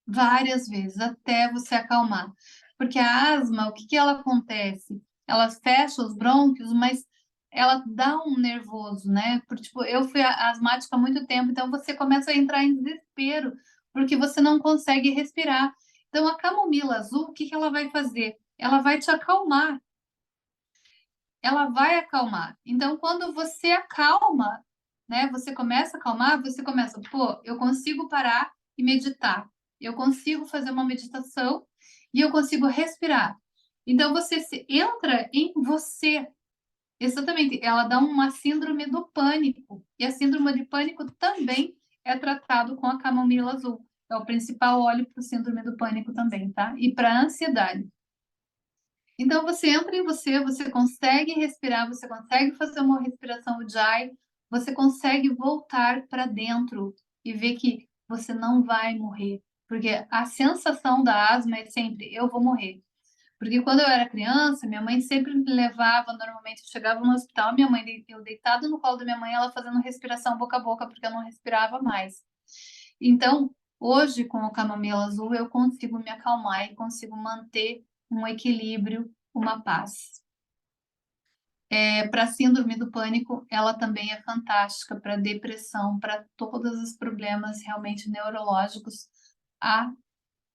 várias vezes até você acalmar. Porque a asma, o que ela acontece? Ela fecha os brônquios, mas ela dá um nervoso, né? Porque, tipo, eu fui asmática há muito tempo, então você começa a entrar em desespero, porque você não consegue respirar. Então, a camomila azul, o que que ela vai fazer? Ela vai te acalmar, ela vai acalmar. Então, quando você acalma, né? Você começa a acalmar, você começa, pô, eu consigo parar e meditar. Eu consigo fazer uma meditação e eu consigo respirar. Então, você entra em você. Exatamente, ela dá uma síndrome do pânico. E a síndrome de pânico também é tratado com a camomila azul. É o principal óleo para o síndrome do pânico também, tá? E para a ansiedade. Então você entra em você, você consegue respirar, você consegue fazer uma respiração Ujjayi, você consegue voltar para dentro e ver que você não vai morrer. Porque a sensação da asma é sempre eu vou morrer. Porque quando eu era criança, minha mãe sempre me levava, normalmente eu chegava no hospital, minha mãe, eu deitado no colo da minha mãe, ela fazendo respiração boca a boca, porque eu não respirava mais. Então, hoje, com o camomila azul, eu consigo me acalmar e consigo manter um equilíbrio, uma paz. Para síndrome do pânico, ela também é fantástica para depressão, para todos os problemas realmente neurológicos. A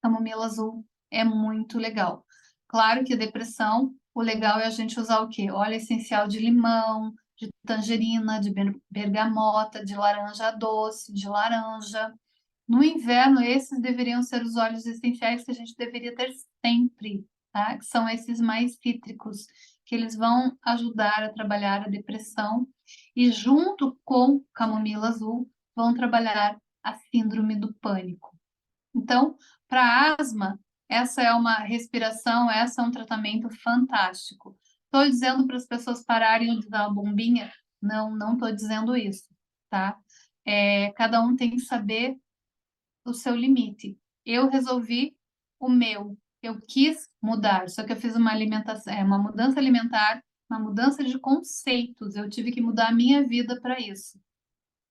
camomila azul é muito legal. Claro que a depressão, o legal é a gente usar o quê? Óleo essencial de limão, de tangerina, de bergamota, de laranja doce, de laranja. No inverno, esses deveriam ser os óleos essenciais que a gente deveria ter sempre, tá? Que são esses mais cítricos, que eles vão ajudar a trabalhar a depressão e junto com camomila azul vão trabalhar a síndrome do pânico. Então, para asma, essa é uma respiração, essa é um tratamento fantástico. Estou dizendo para as pessoas pararem de usar a bombinha? Não, não estou dizendo isso, tá? Cada um tem que saber o seu limite. Eu resolvi o meu. Eu quis mudar, só que eu fiz uma alimentação, uma mudança alimentar, uma mudança de conceitos. Eu tive que mudar a minha vida para isso,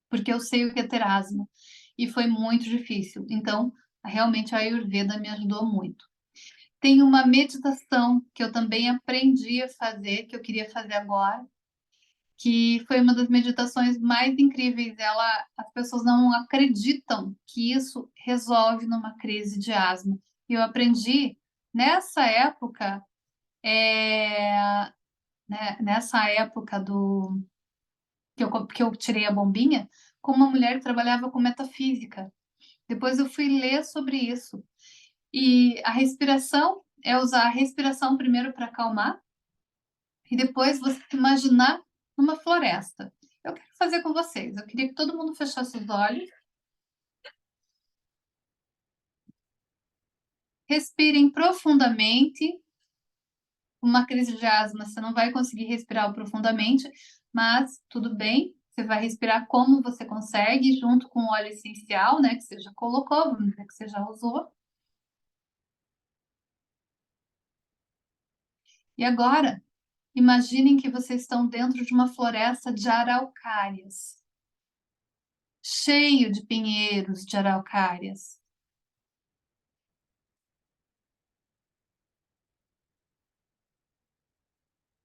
porque eu sei o que é ter asma e foi muito difícil. Então, realmente a Ayurveda me ajudou muito. Tem uma meditação que eu também aprendi a fazer, que eu queria fazer agora, que foi uma das meditações mais incríveis. As pessoas não acreditam que isso resolve numa crise de asma. E eu aprendi nessa época, né, nessa época que eu tirei a bombinha, com uma mulher que trabalhava com metafísica. Depois eu fui ler sobre isso. E a respiração é usar a respiração primeiro para acalmar e depois você se imaginar numa floresta. Eu quero fazer com vocês. Eu queria que todo mundo fechasse os olhos. Respirem profundamente. Uma crise de asma, você não vai conseguir respirar profundamente, mas tudo bem. Você vai respirar como você consegue, junto com o óleo essencial, né, que você já colocou, vamos dizer que você já usou. E agora, imaginem que vocês estão dentro de uma floresta de araucárias, cheio de pinheiros de araucárias.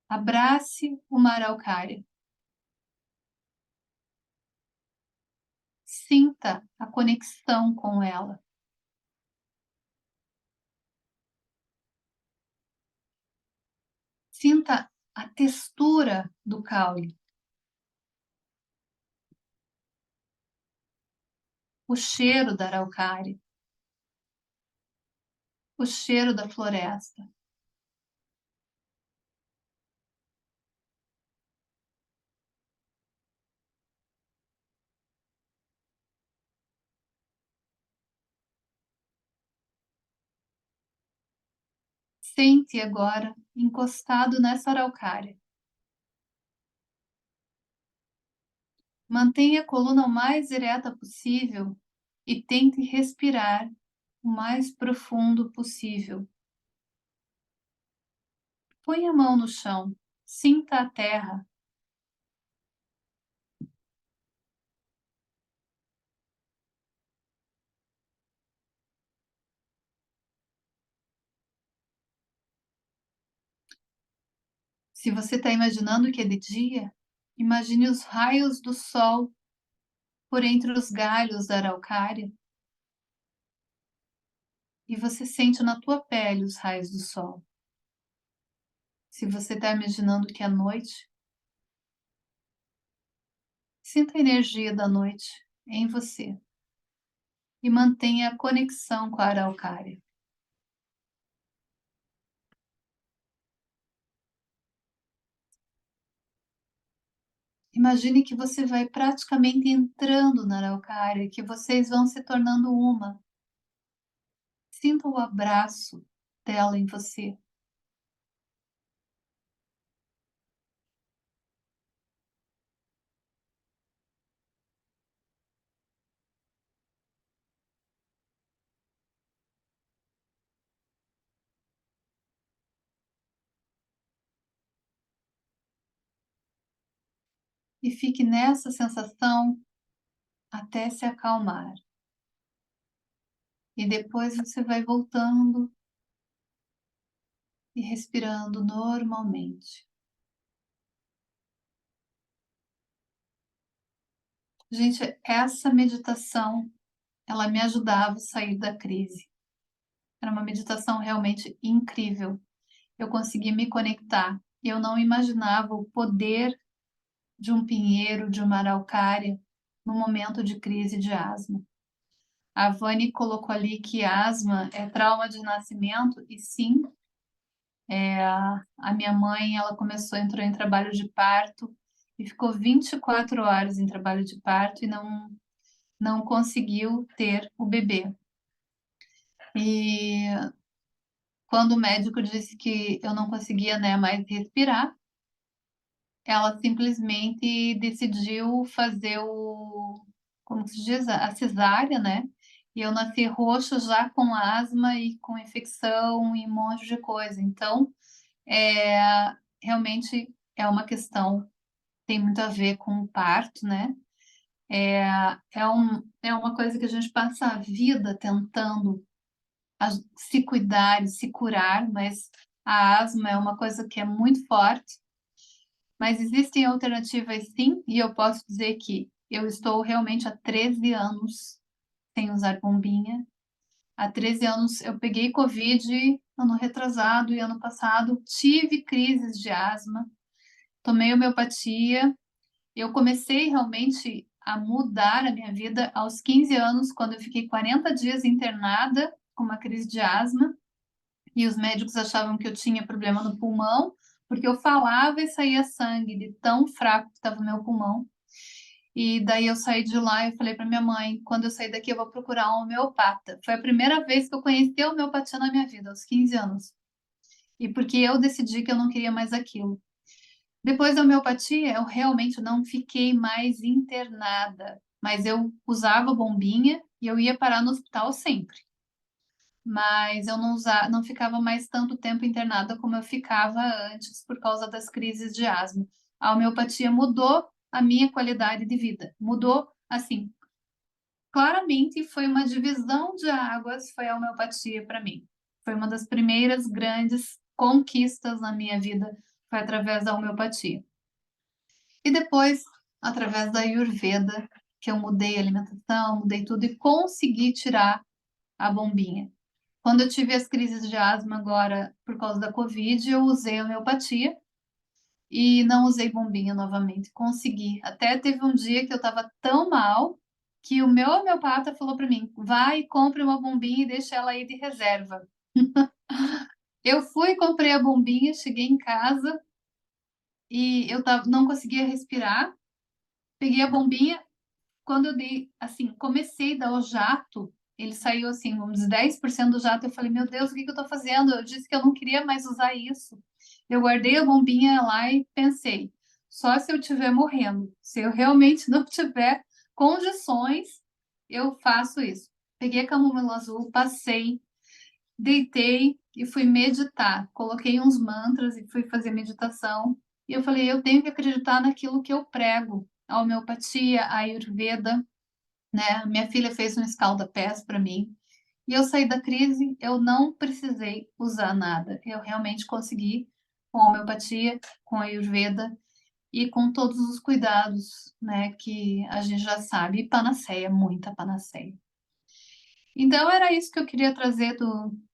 Abrace uma araucária. Sinta a conexão com ela. Sinta a textura do caule, o cheiro da araucária, o cheiro da floresta. Sente agora encostado nessa araucária. Mantenha a coluna o mais ereta possível e tente respirar o mais profundo possível. Põe a mão no chão, sinta a terra. Se você está imaginando que é de dia, imagine os raios do sol por entre os galhos da araucária e você sente na tua pele os raios do sol. Se você está imaginando que é noite, sinta a energia da noite em você e mantenha a conexão com a araucária. Imagine que você vai praticamente entrando na araucária, que vocês vão se tornando uma. Sinta o abraço dela em você. E fique nessa sensação até se acalmar. E depois você vai voltando e respirando normalmente. Gente, essa meditação, ela me ajudava a sair da crise. Era uma meditação realmente incrível. Eu consegui me conectar. Eu não imaginava o poder de um pinheiro, de uma araucária, no momento de crise de asma. A Vani colocou ali que asma é trauma de nascimento, e sim, a minha mãe, ela entrou em trabalho de parto e ficou 24 horas em trabalho de parto e não conseguiu ter o bebê. E quando o médico disse que eu não conseguia, né, mais respirar, ela simplesmente decidiu fazer como se diz, a cesárea, né? E eu nasci roxa já com asma e com infecção e um monte de coisa. Então, realmente é uma questão, tem muito a ver com o parto, né? É uma coisa que a gente passa a vida tentando se cuidar e se curar, mas a asma é uma coisa que é muito forte. Mas existem alternativas sim, e eu posso dizer que eu estou realmente há 13 anos sem usar bombinha. Há 13 anos eu peguei Covid, ano retrasado e ano passado tive crises de asma, tomei homeopatia. Eu comecei realmente a mudar a minha vida aos 15 anos, quando eu fiquei 40 dias internada com uma crise de asma e os médicos achavam que eu tinha problema no pulmão, porque eu falava e saía sangue de tão fraco que estava o meu pulmão. E daí eu saí de lá e falei para minha mãe, quando eu sair daqui eu vou procurar um homeopata. Foi a primeira vez que eu conheci a homeopatia na minha vida, aos 15 anos. E porque eu decidi que eu não queria mais aquilo. Depois da homeopatia, eu realmente não fiquei mais internada, mas eu usava bombinha e eu ia parar no hospital sempre. Mas eu não ficava mais tanto tempo internada como eu ficava antes por causa das crises de asma. A homeopatia mudou a minha qualidade de vida. Mudou, assim, claramente foi uma divisão de águas, foi a homeopatia para mim. Foi uma das primeiras grandes conquistas na minha vida, foi através da homeopatia. E depois, através da Ayurveda, que eu mudei a alimentação, mudei tudo e consegui tirar a bombinha. Quando eu tive as crises de asma agora por causa da Covid, eu usei a homeopatia e não usei bombinha novamente. Consegui. Até teve um dia que eu estava tão mal que o meu homeopata falou para mim: vai, compre uma bombinha e deixa ela aí de reserva. Eu fui, comprei a bombinha, cheguei em casa e não conseguia respirar. Peguei a bombinha, quando eu dei, assim, comecei a dar o jato, ele saiu assim, uns 10% do jato, eu falei, meu Deus, o que que eu tô fazendo? Eu disse que eu não queria mais usar isso. Eu guardei a bombinha lá e pensei, só se eu estiver morrendo, se eu realmente não tiver condições, eu faço isso. Peguei a camomila azul, passei, deitei e fui meditar. Coloquei uns mantras e fui fazer meditação. E eu falei, eu tenho que acreditar naquilo que eu prego. A homeopatia, a Ayurveda, né? Minha filha fez um escalda-pés para mim. E eu saí da crise, eu não precisei usar nada. Eu realmente consegui com a homeopatia, com a Ayurveda e com todos os cuidados, né, que a gente já sabe. E panaceia, muita panaceia. Então, era isso que eu queria trazer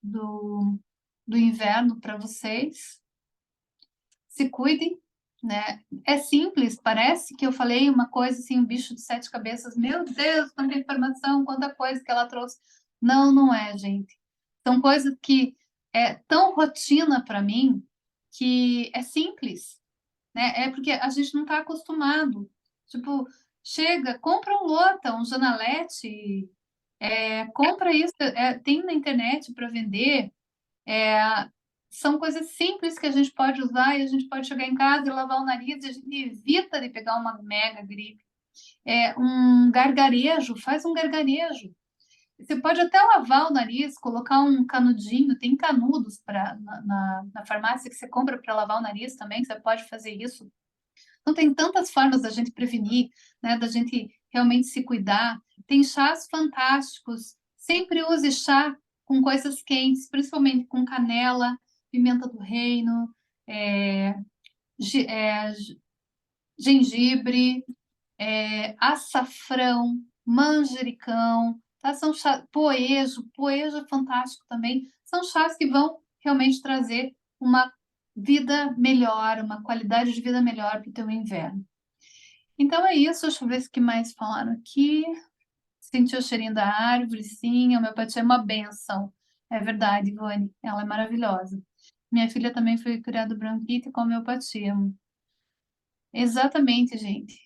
do inverno para vocês. Se cuidem, né? É simples, parece que eu falei uma coisa assim, um bicho de sete cabeças. Meu Deus, quanta informação, quanta coisa que ela trouxe. Não, não é, gente. São coisas que é tão rotina para mim que é simples, né? É porque a gente não está acostumado. Tipo, chega, compra um lota, um janalete, compra isso, tem na internet para vender. São coisas simples que a gente pode usar e a gente pode chegar em casa e lavar o nariz e a gente evita de pegar uma mega gripe. Um gargarejo, faz um gargarejo. Você pode até lavar o nariz, colocar um canudinho, tem canudos na farmácia que você compra para lavar o nariz também, você pode fazer isso. Então, tem tantas formas da gente prevenir, né, da gente realmente se cuidar. Tem chás fantásticos. Sempre use chá com coisas quentes, principalmente com canela, pimenta do reino, é, gengibre, açafrão, manjericão, tá? São chá, poejo é fantástico também. São chás que vão realmente trazer uma vida melhor, uma qualidade de vida melhor para o teu inverno. Então é isso, deixa eu ver o que mais falaram aqui. Sentiu o cheirinho da árvore, sim, a homeopatia é uma benção. É verdade, Ivone, ela é maravilhosa. Minha filha também foi criada bronquite com homeopatia. Exatamente, gente.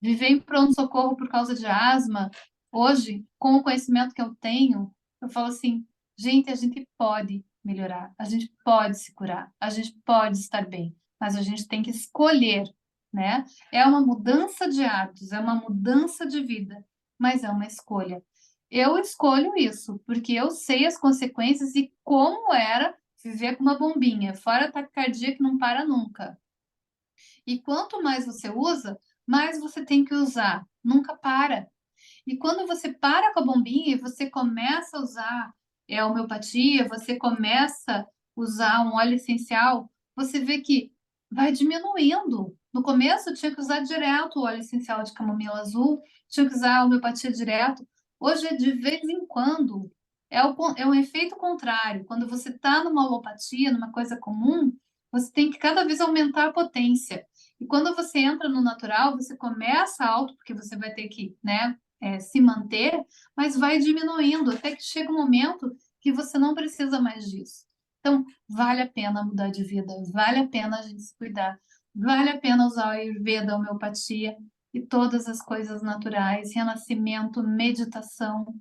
Viver em pronto-socorro por causa de asma, hoje, com o conhecimento que eu tenho, eu falo assim, gente, a gente pode melhorar, a gente pode se curar, a gente pode estar bem, mas a gente tem que escolher, né? É uma mudança de hábitos, é uma mudança de vida, mas é uma escolha. Eu escolho isso, porque eu sei as consequências e como era viver com uma bombinha, fora taquicardia que não para nunca. E quanto mais você usa, mais você tem que usar. Nunca para. E quando você para com a bombinha e você começa a usar a homeopatia, você começa a usar um óleo essencial, você vê que vai diminuindo. No começo, eu tinha que usar direto o óleo essencial de camomila azul, tinha que usar a homeopatia direto. Hoje é de vez em quando. É um efeito contrário. Quando você está numa alopatia, numa coisa comum, você tem que cada vez aumentar a potência. E quando você entra no natural, você começa alto, porque você vai ter que, né, se manter, mas vai diminuindo até que chega um momento que você não precisa mais disso. Então, vale a pena mudar de vida, vale a pena a gente se cuidar, vale a pena usar a Ayurveda, a homeopatia e todas as coisas naturais, renascimento, meditação.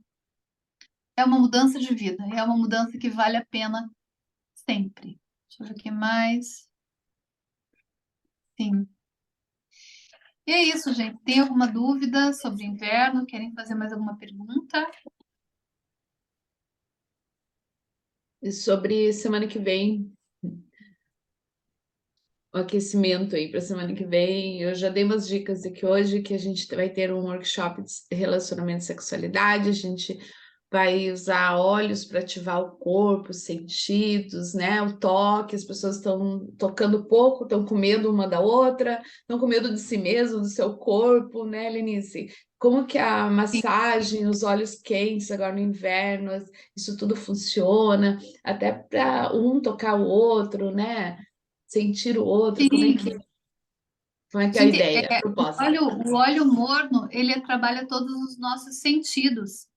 É uma mudança de vida, é uma mudança que vale a pena sempre. Deixa eu ver o que mais. Sim. E é isso, gente. Tem alguma dúvida sobre inverno? Querem fazer mais alguma pergunta? E sobre semana que vem, o aquecimento aí para semana que vem, eu já dei umas dicas aqui hoje que a gente vai ter um workshop de relacionamento e sexualidade, a gente vai usar óleos para ativar o corpo, os sentidos, né? O toque, as pessoas estão tocando pouco, estão com medo uma da outra, estão com medo de si mesmo, do seu corpo, né, Lenice? Como que a massagem, os óleos quentes agora no inverno, isso tudo funciona, até para um tocar o outro, né? Sentir o outro, Sim. como é que é a Gente, ideia, a proposta? o óleo morno, ele trabalha todos os nossos sentidos.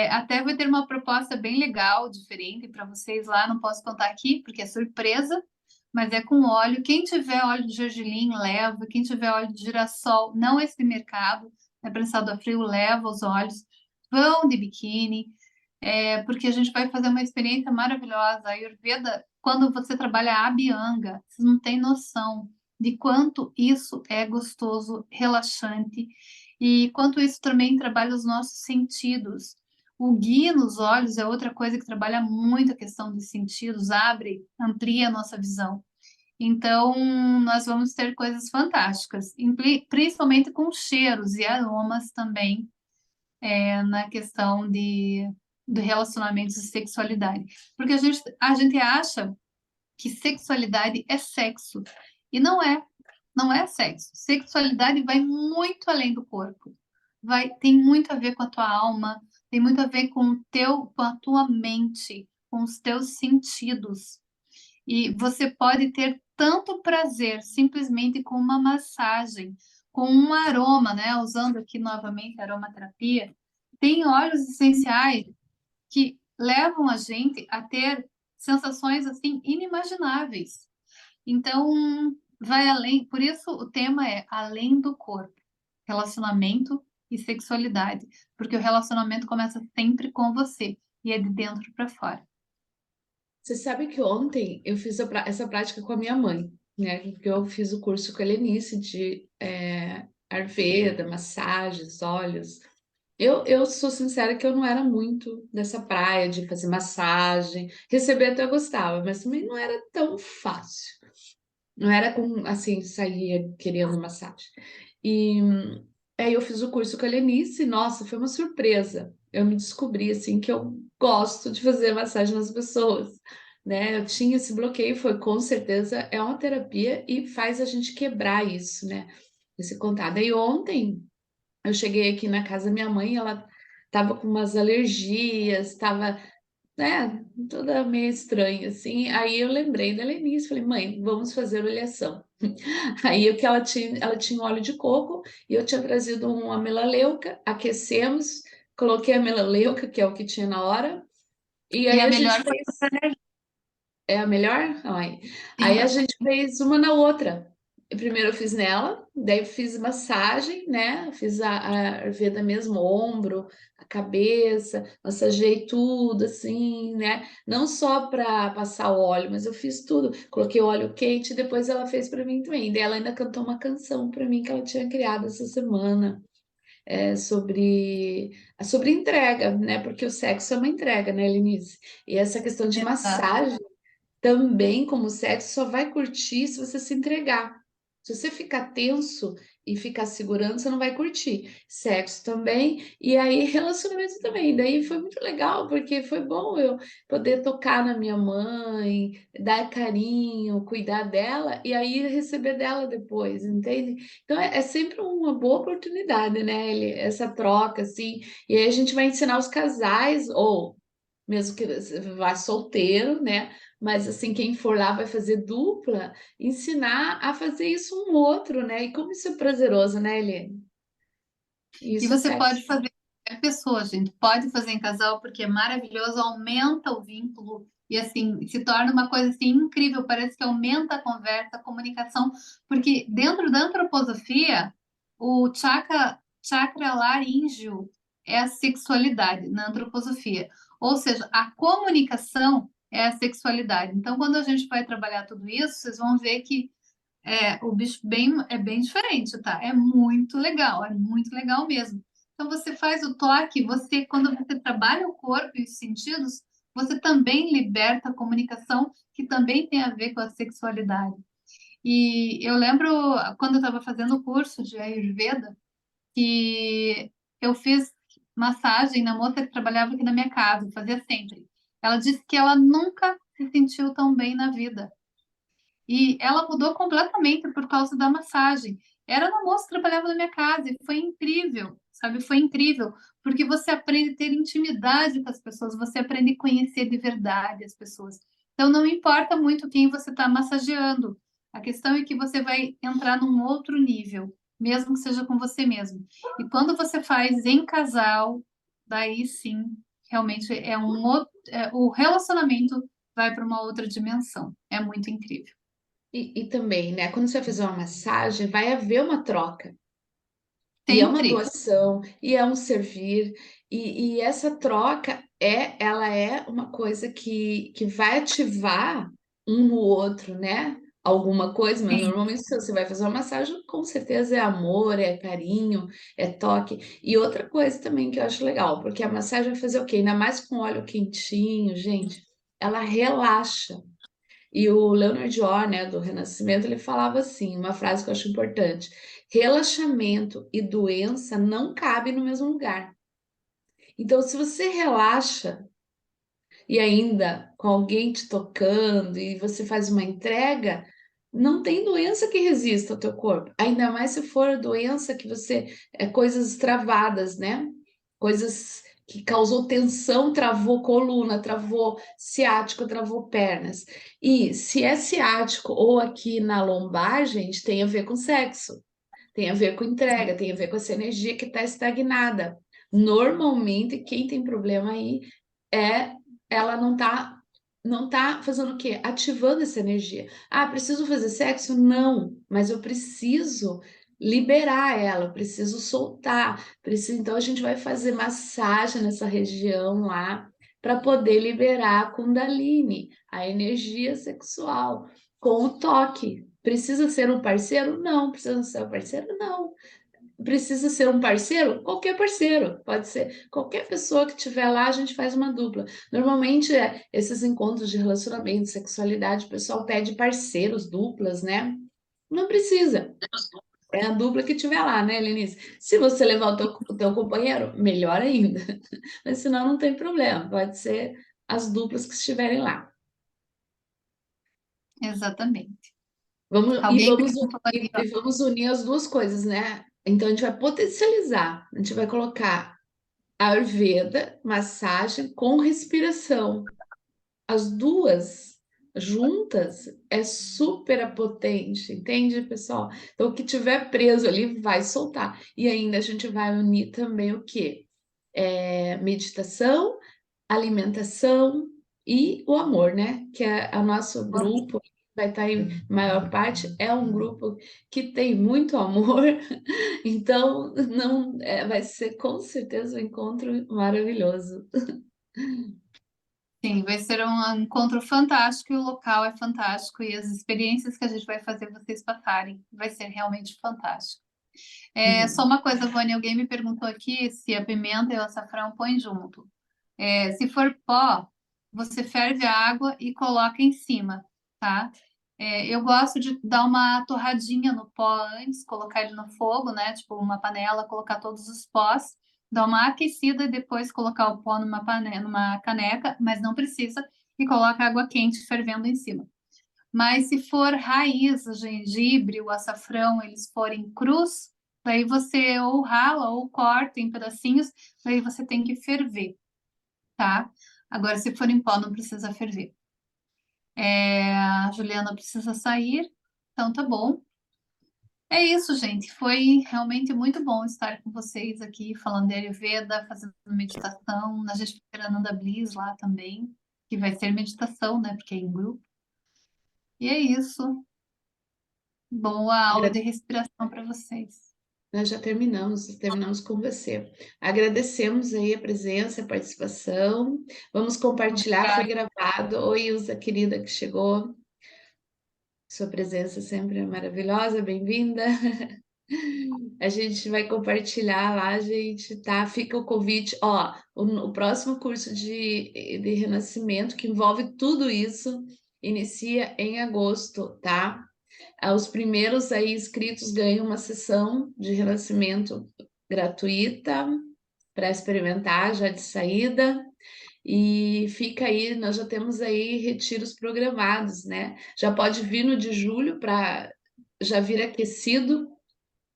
Até vai ter uma proposta bem legal, diferente para vocês lá, não posso contar aqui, porque é surpresa, mas é com óleo. Quem tiver óleo de gergelim, leva. Quem tiver óleo de girassol, não esse de mercado, é prensado a frio, leva os óleos. Vão de biquíni, porque a gente vai fazer uma experiência maravilhosa. A Ayurveda, quando você trabalha a Abhyanga, vocês não têm noção de quanto isso é gostoso, relaxante, e quanto isso também trabalha os nossos sentidos. O gui nos olhos é outra coisa que trabalha muito a questão dos sentidos, abre, amplia a nossa visão. Então, nós vamos ter coisas fantásticas, principalmente com cheiros e aromas também, na questão de relacionamentos e sexualidade. Porque a gente acha que sexualidade é sexo. E não é sexo. Sexualidade vai muito além do corpo. Tem muito a ver com a tua alma, tem muito a ver com a tua mente, com os teus sentidos. E você pode ter tanto prazer simplesmente com uma massagem, com um aroma, né? Usando aqui novamente a aromaterapia. Tem óleos essenciais que levam a gente a ter sensações assim inimagináveis. Então, vai além, por isso o tema é além do corpo, relacionamento e sexualidade, porque o relacionamento começa sempre com você e é de dentro para fora. Você sabe que ontem eu fiz essa prática com a minha mãe, né? Porque eu fiz o curso com a Helenice de Ayurveda, massagens, óleos. Eu sou sincera que eu não era muito dessa praia de fazer massagem. Receber até eu gostava, mas também não era tão fácil. Não era com, assim, sair querendo massagem. E aí eu fiz o curso com a Lenice, e, nossa, foi uma surpresa. Eu me descobri, assim, que eu gosto de fazer massagem nas pessoas, né? Eu tinha esse bloqueio, foi com certeza, é uma terapia e faz a gente quebrar isso, né? Esse contato. Aí ontem eu cheguei aqui na casa da minha mãe, ela tava com umas alergias, tava, né, toda meio estranha, assim. Aí eu lembrei da Lenice, falei, mãe, vamos fazer oleação. Aí o que ela tinha um óleo de coco e eu tinha trazido uma melaleuca, aquecemos, coloquei a melaleuca, que é o que tinha na hora, e E aí a a gente melhor fez. É a melhor? Ai. Aí a gente fez uma na outra. Primeiro eu fiz nela, daí eu fiz massagem, né? Fiz a Ayurveda mesmo, ombro, a cabeça, massageei tudo, assim, né? Não só para passar o óleo, mas eu fiz tudo. Coloquei óleo quente, depois ela fez para mim também. Daí ela ainda cantou uma canção para mim que ela tinha criado essa semana, sobre entrega, né? Porque o sexo é uma entrega, né, Lenice? E essa questão de Exato. massagem também, como sexo, só vai curtir se você se entregar. Se você ficar tenso e ficar segurando, você não vai curtir. Sexo também, e aí relacionamento também. Daí foi muito legal, porque foi bom eu poder tocar na minha mãe, dar carinho, cuidar dela, e aí receber dela depois, entende? Então é sempre uma boa oportunidade, né? Essa troca, assim. E aí a gente vai ensinar os casais, ou mesmo que você vá solteiro, né? Mas assim, quem for lá vai fazer dupla, ensinar a fazer isso um outro, né? E como isso é prazeroso, né, Eliane? E Isso é você pode sexo. fazer com qualquer pessoa, gente. Pode fazer em casal porque é maravilhoso, aumenta o vínculo e assim se torna uma coisa assim incrível. Parece que aumenta a conversa, a comunicação, porque dentro da antroposofia, o chakra laríngeo é a sexualidade na antroposofia. Ou seja, a comunicação é a sexualidade. Então, quando a gente vai trabalhar tudo isso, vocês vão ver que o bicho é bem diferente, tá? É muito legal mesmo. Então você faz o toque, quando você trabalha o corpo e os sentidos, você também liberta a comunicação, que também tem a ver com a sexualidade. E eu lembro quando eu estava fazendo o curso de Ayurveda, que eu fiz massagem na moça que trabalhava aqui na minha casa, fazia sempre. Ela disse que ela nunca se sentiu tão bem na vida. E ela mudou completamente por causa da massagem. Era uma moça que trabalhava na minha casa e foi incrível, sabe? Foi incrível, porque você aprende a ter intimidade com as pessoas, você aprende a conhecer de verdade as pessoas. Então, não importa muito quem você está massageando, a questão é que você vai entrar num outro nível, mesmo que seja com você mesmo. E quando você faz em casal, daí sim, realmente o relacionamento vai para uma outra dimensão. É muito incrível. E também, né? Quando você vai fazer uma massagem, vai haver uma troca. E é uma Sempre. doação, e é um servir, e essa troca ela é uma coisa que vai ativar um no outro, né? Alguma coisa, mas Sim. normalmente se você vai fazer uma massagem, com certeza é amor, é carinho, é toque. E outra coisa também que eu acho legal, porque a massagem vai fazer o quê? Ainda mais com óleo quentinho, gente, ela relaxa. E o Leonard Jor, né, do Renascimento, ele falava assim, uma frase que eu acho importante: relaxamento e doença não cabem no mesmo lugar. Então, se você relaxa, e ainda com alguém te tocando e você faz uma entrega, não tem doença que resista ao teu corpo. Ainda mais se for doença que você coisas travadas, né? Coisas que causou tensão, travou coluna, travou ciático, travou pernas. E se é ciático ou aqui na lombar, gente, tem a ver com sexo. Tem a ver com entrega, tem a ver com essa energia que está estagnada. Normalmente, quem tem problema aí é ela não tá fazendo o quê? Ativando essa energia. Ah, preciso fazer sexo? Não, mas eu preciso liberar ela, eu preciso soltar, preciso, então a gente vai fazer massagem nessa região lá para poder liberar a Kundalini, a energia sexual, com o toque. Precisa ser um parceiro? Não. Precisa ser um parceiro? Não. Precisa ser um parceiro? Qualquer parceiro, pode ser qualquer pessoa que estiver lá, a gente faz uma dupla. Normalmente, esses encontros de relacionamento, sexualidade, o pessoal pede parceiros, duplas, né? Não precisa. É a dupla que estiver lá, né, Lenice? Se você levar o teu companheiro, melhor ainda. Mas senão não tem problema, pode ser as duplas que estiverem lá. Exatamente. Vamos, e Alguém vamos, perguntou ali, ó. e vamos unir as duas coisas, né? Então a gente vai potencializar, a gente vai colocar Ayurveda, massagem com respiração. As duas juntas é super potente, entende, pessoal? Então o que tiver preso ali vai soltar. E ainda a gente vai unir também o quê? Meditação, alimentação e o amor, né? Que é o nosso grupo, vai estar em maior parte, é um grupo que tem muito amor, então não vai ser com certeza um encontro maravilhoso. Sim, vai ser um encontro fantástico e o local é fantástico e as experiências que a gente vai fazer vocês passarem vai ser realmente fantástico. Só Uhum. uma coisa, Vânia, alguém me perguntou aqui se a pimenta e o açafrão põe junto. Se for pó, você ferve a água e coloca em cima, tá? Eu gosto de dar uma torradinha no pó antes, colocar ele no fogo, né? Tipo uma panela, colocar todos os pós, dar uma aquecida e depois colocar o pó numa panela, numa caneca, mas não precisa, e coloca água quente fervendo em cima. Mas se for raiz, o gengibre, o açafrão, eles forem crus, daí você ou rala ou corta em pedacinhos, daí você tem que ferver, tá? Agora, se for em pó, não precisa ferver. A Juliana precisa sair, então tá bom. É isso, gente. Foi realmente muito bom estar com vocês aqui, falando de Ayurveda, fazendo meditação, na gente esperando a Bliss lá também, que vai ser meditação, né? Porque é em grupo. E é isso. Boa aula de respiração para vocês. Nós já terminamos com você. Agradecemos aí a presença, a participação. Vamos compartilhar, foi Obrigada. gravado. Oi, Ilza, querida que chegou. Sua presença sempre é maravilhosa, bem-vinda. A gente vai compartilhar lá, gente, tá? Fica o convite. Ó, o próximo curso de renascimento, que envolve tudo isso, inicia em agosto, tá? Os primeiros aí inscritos ganham uma sessão de renascimento gratuita para experimentar já de saída. E fica aí, nós já temos aí retiros programados, né? Já pode vir no de julho para já vir aquecido,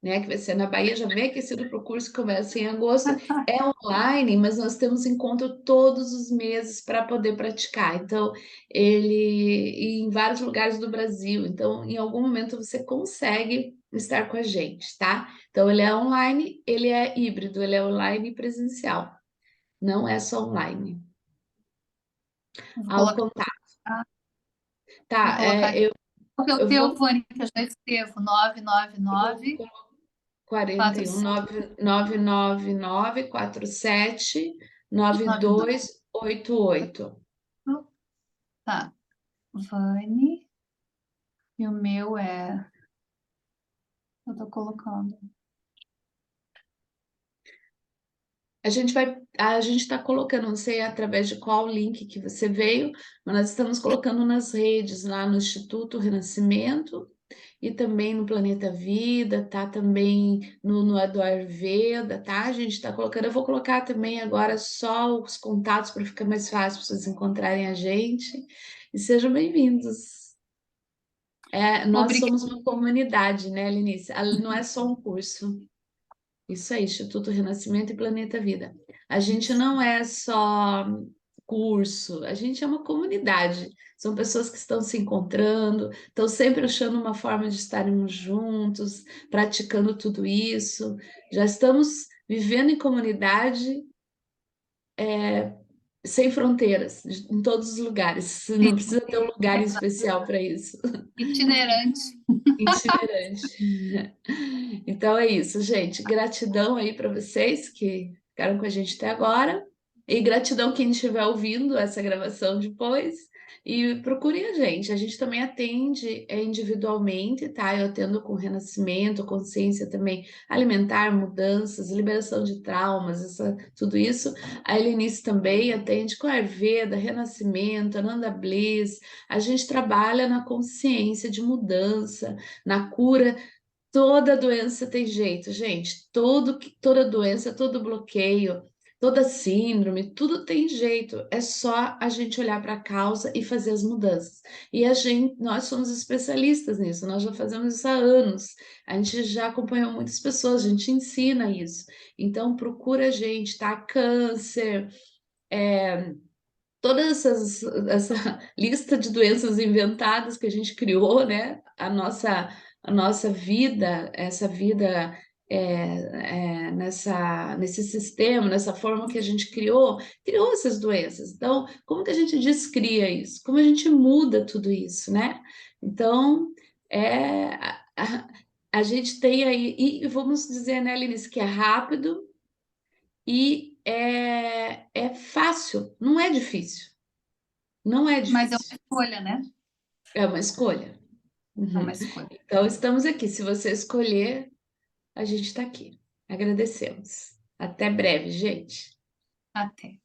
né? Que vai ser na Bahia, já vem aquecido para o curso que começa em agosto. É online, mas nós temos encontro todos os meses para poder praticar. Então, ele em vários lugares do Brasil. Então, em algum momento você consegue estar com a gente, tá? Então, ele é online, ele é híbrido, ele é online e presencial. Não é só online. Eu vou Ao colocar, contato, vou tá? colocar aqui. Qual que é o Eu teu, vou Vânia, que eu já escrevo? 999 41 47 999 47 9288. Tá. Vani. E o meu é. Eu tô colocando. A gente está colocando, não sei através de qual link que você veio, mas nós estamos colocando nas redes, lá no Instituto Renascimento, e também no Planeta Vida, tá também no do Ayurveda, tá? A gente está colocando, eu vou colocar também agora só os contatos para ficar mais fácil para vocês encontrarem a gente. E sejam bem-vindos. Nós Obrigada. somos uma comunidade, né, Lenice? Não é só um curso. Isso aí, Instituto Renascimento e Planeta Vida. A gente não é só curso, a gente é uma comunidade. São pessoas que estão se encontrando, estão sempre achando uma forma de estarmos juntos, praticando tudo isso. Já estamos vivendo em comunidade sem fronteiras, em todos os lugares. Não precisa ter um lugar especial para isso. Itinerante. Itinerante. Então é isso, gente. Gratidão aí para vocês que ficaram com a gente até agora. E gratidão quem estiver ouvindo essa gravação depois. E procurem a gente. A gente também atende individualmente, tá? Eu atendo com renascimento, consciência também alimentar, mudanças, liberação de traumas, tudo isso. A Helenice também atende com Ayurveda, renascimento, Ananda Bliss. A gente trabalha na consciência de mudança, na cura. Toda doença tem jeito, gente. Toda doença, todo bloqueio, toda síndrome, tudo tem jeito. É só a gente olhar para a causa e fazer as mudanças. E nós somos especialistas nisso, nós já fazemos isso há anos. A gente já acompanhou muitas pessoas, a gente ensina isso. Então procura a gente, tá? Câncer, essa lista de doenças inventadas que a gente criou, né? A nossa vida, essa vida nesse sistema, nessa forma que a gente criou essas doenças. Então, como que a gente descria isso? Como a gente muda tudo isso, né? Então, é, a gente tem aí, e vamos dizer, né, Linice, que é rápido e é fácil, não é difícil. Não é Mas é uma difícil, escolha, né? é uma escolha. É uma Uhum. escolha. Então, estamos aqui. Se você escolher, a gente está aqui. Agradecemos. Até breve, gente. Até.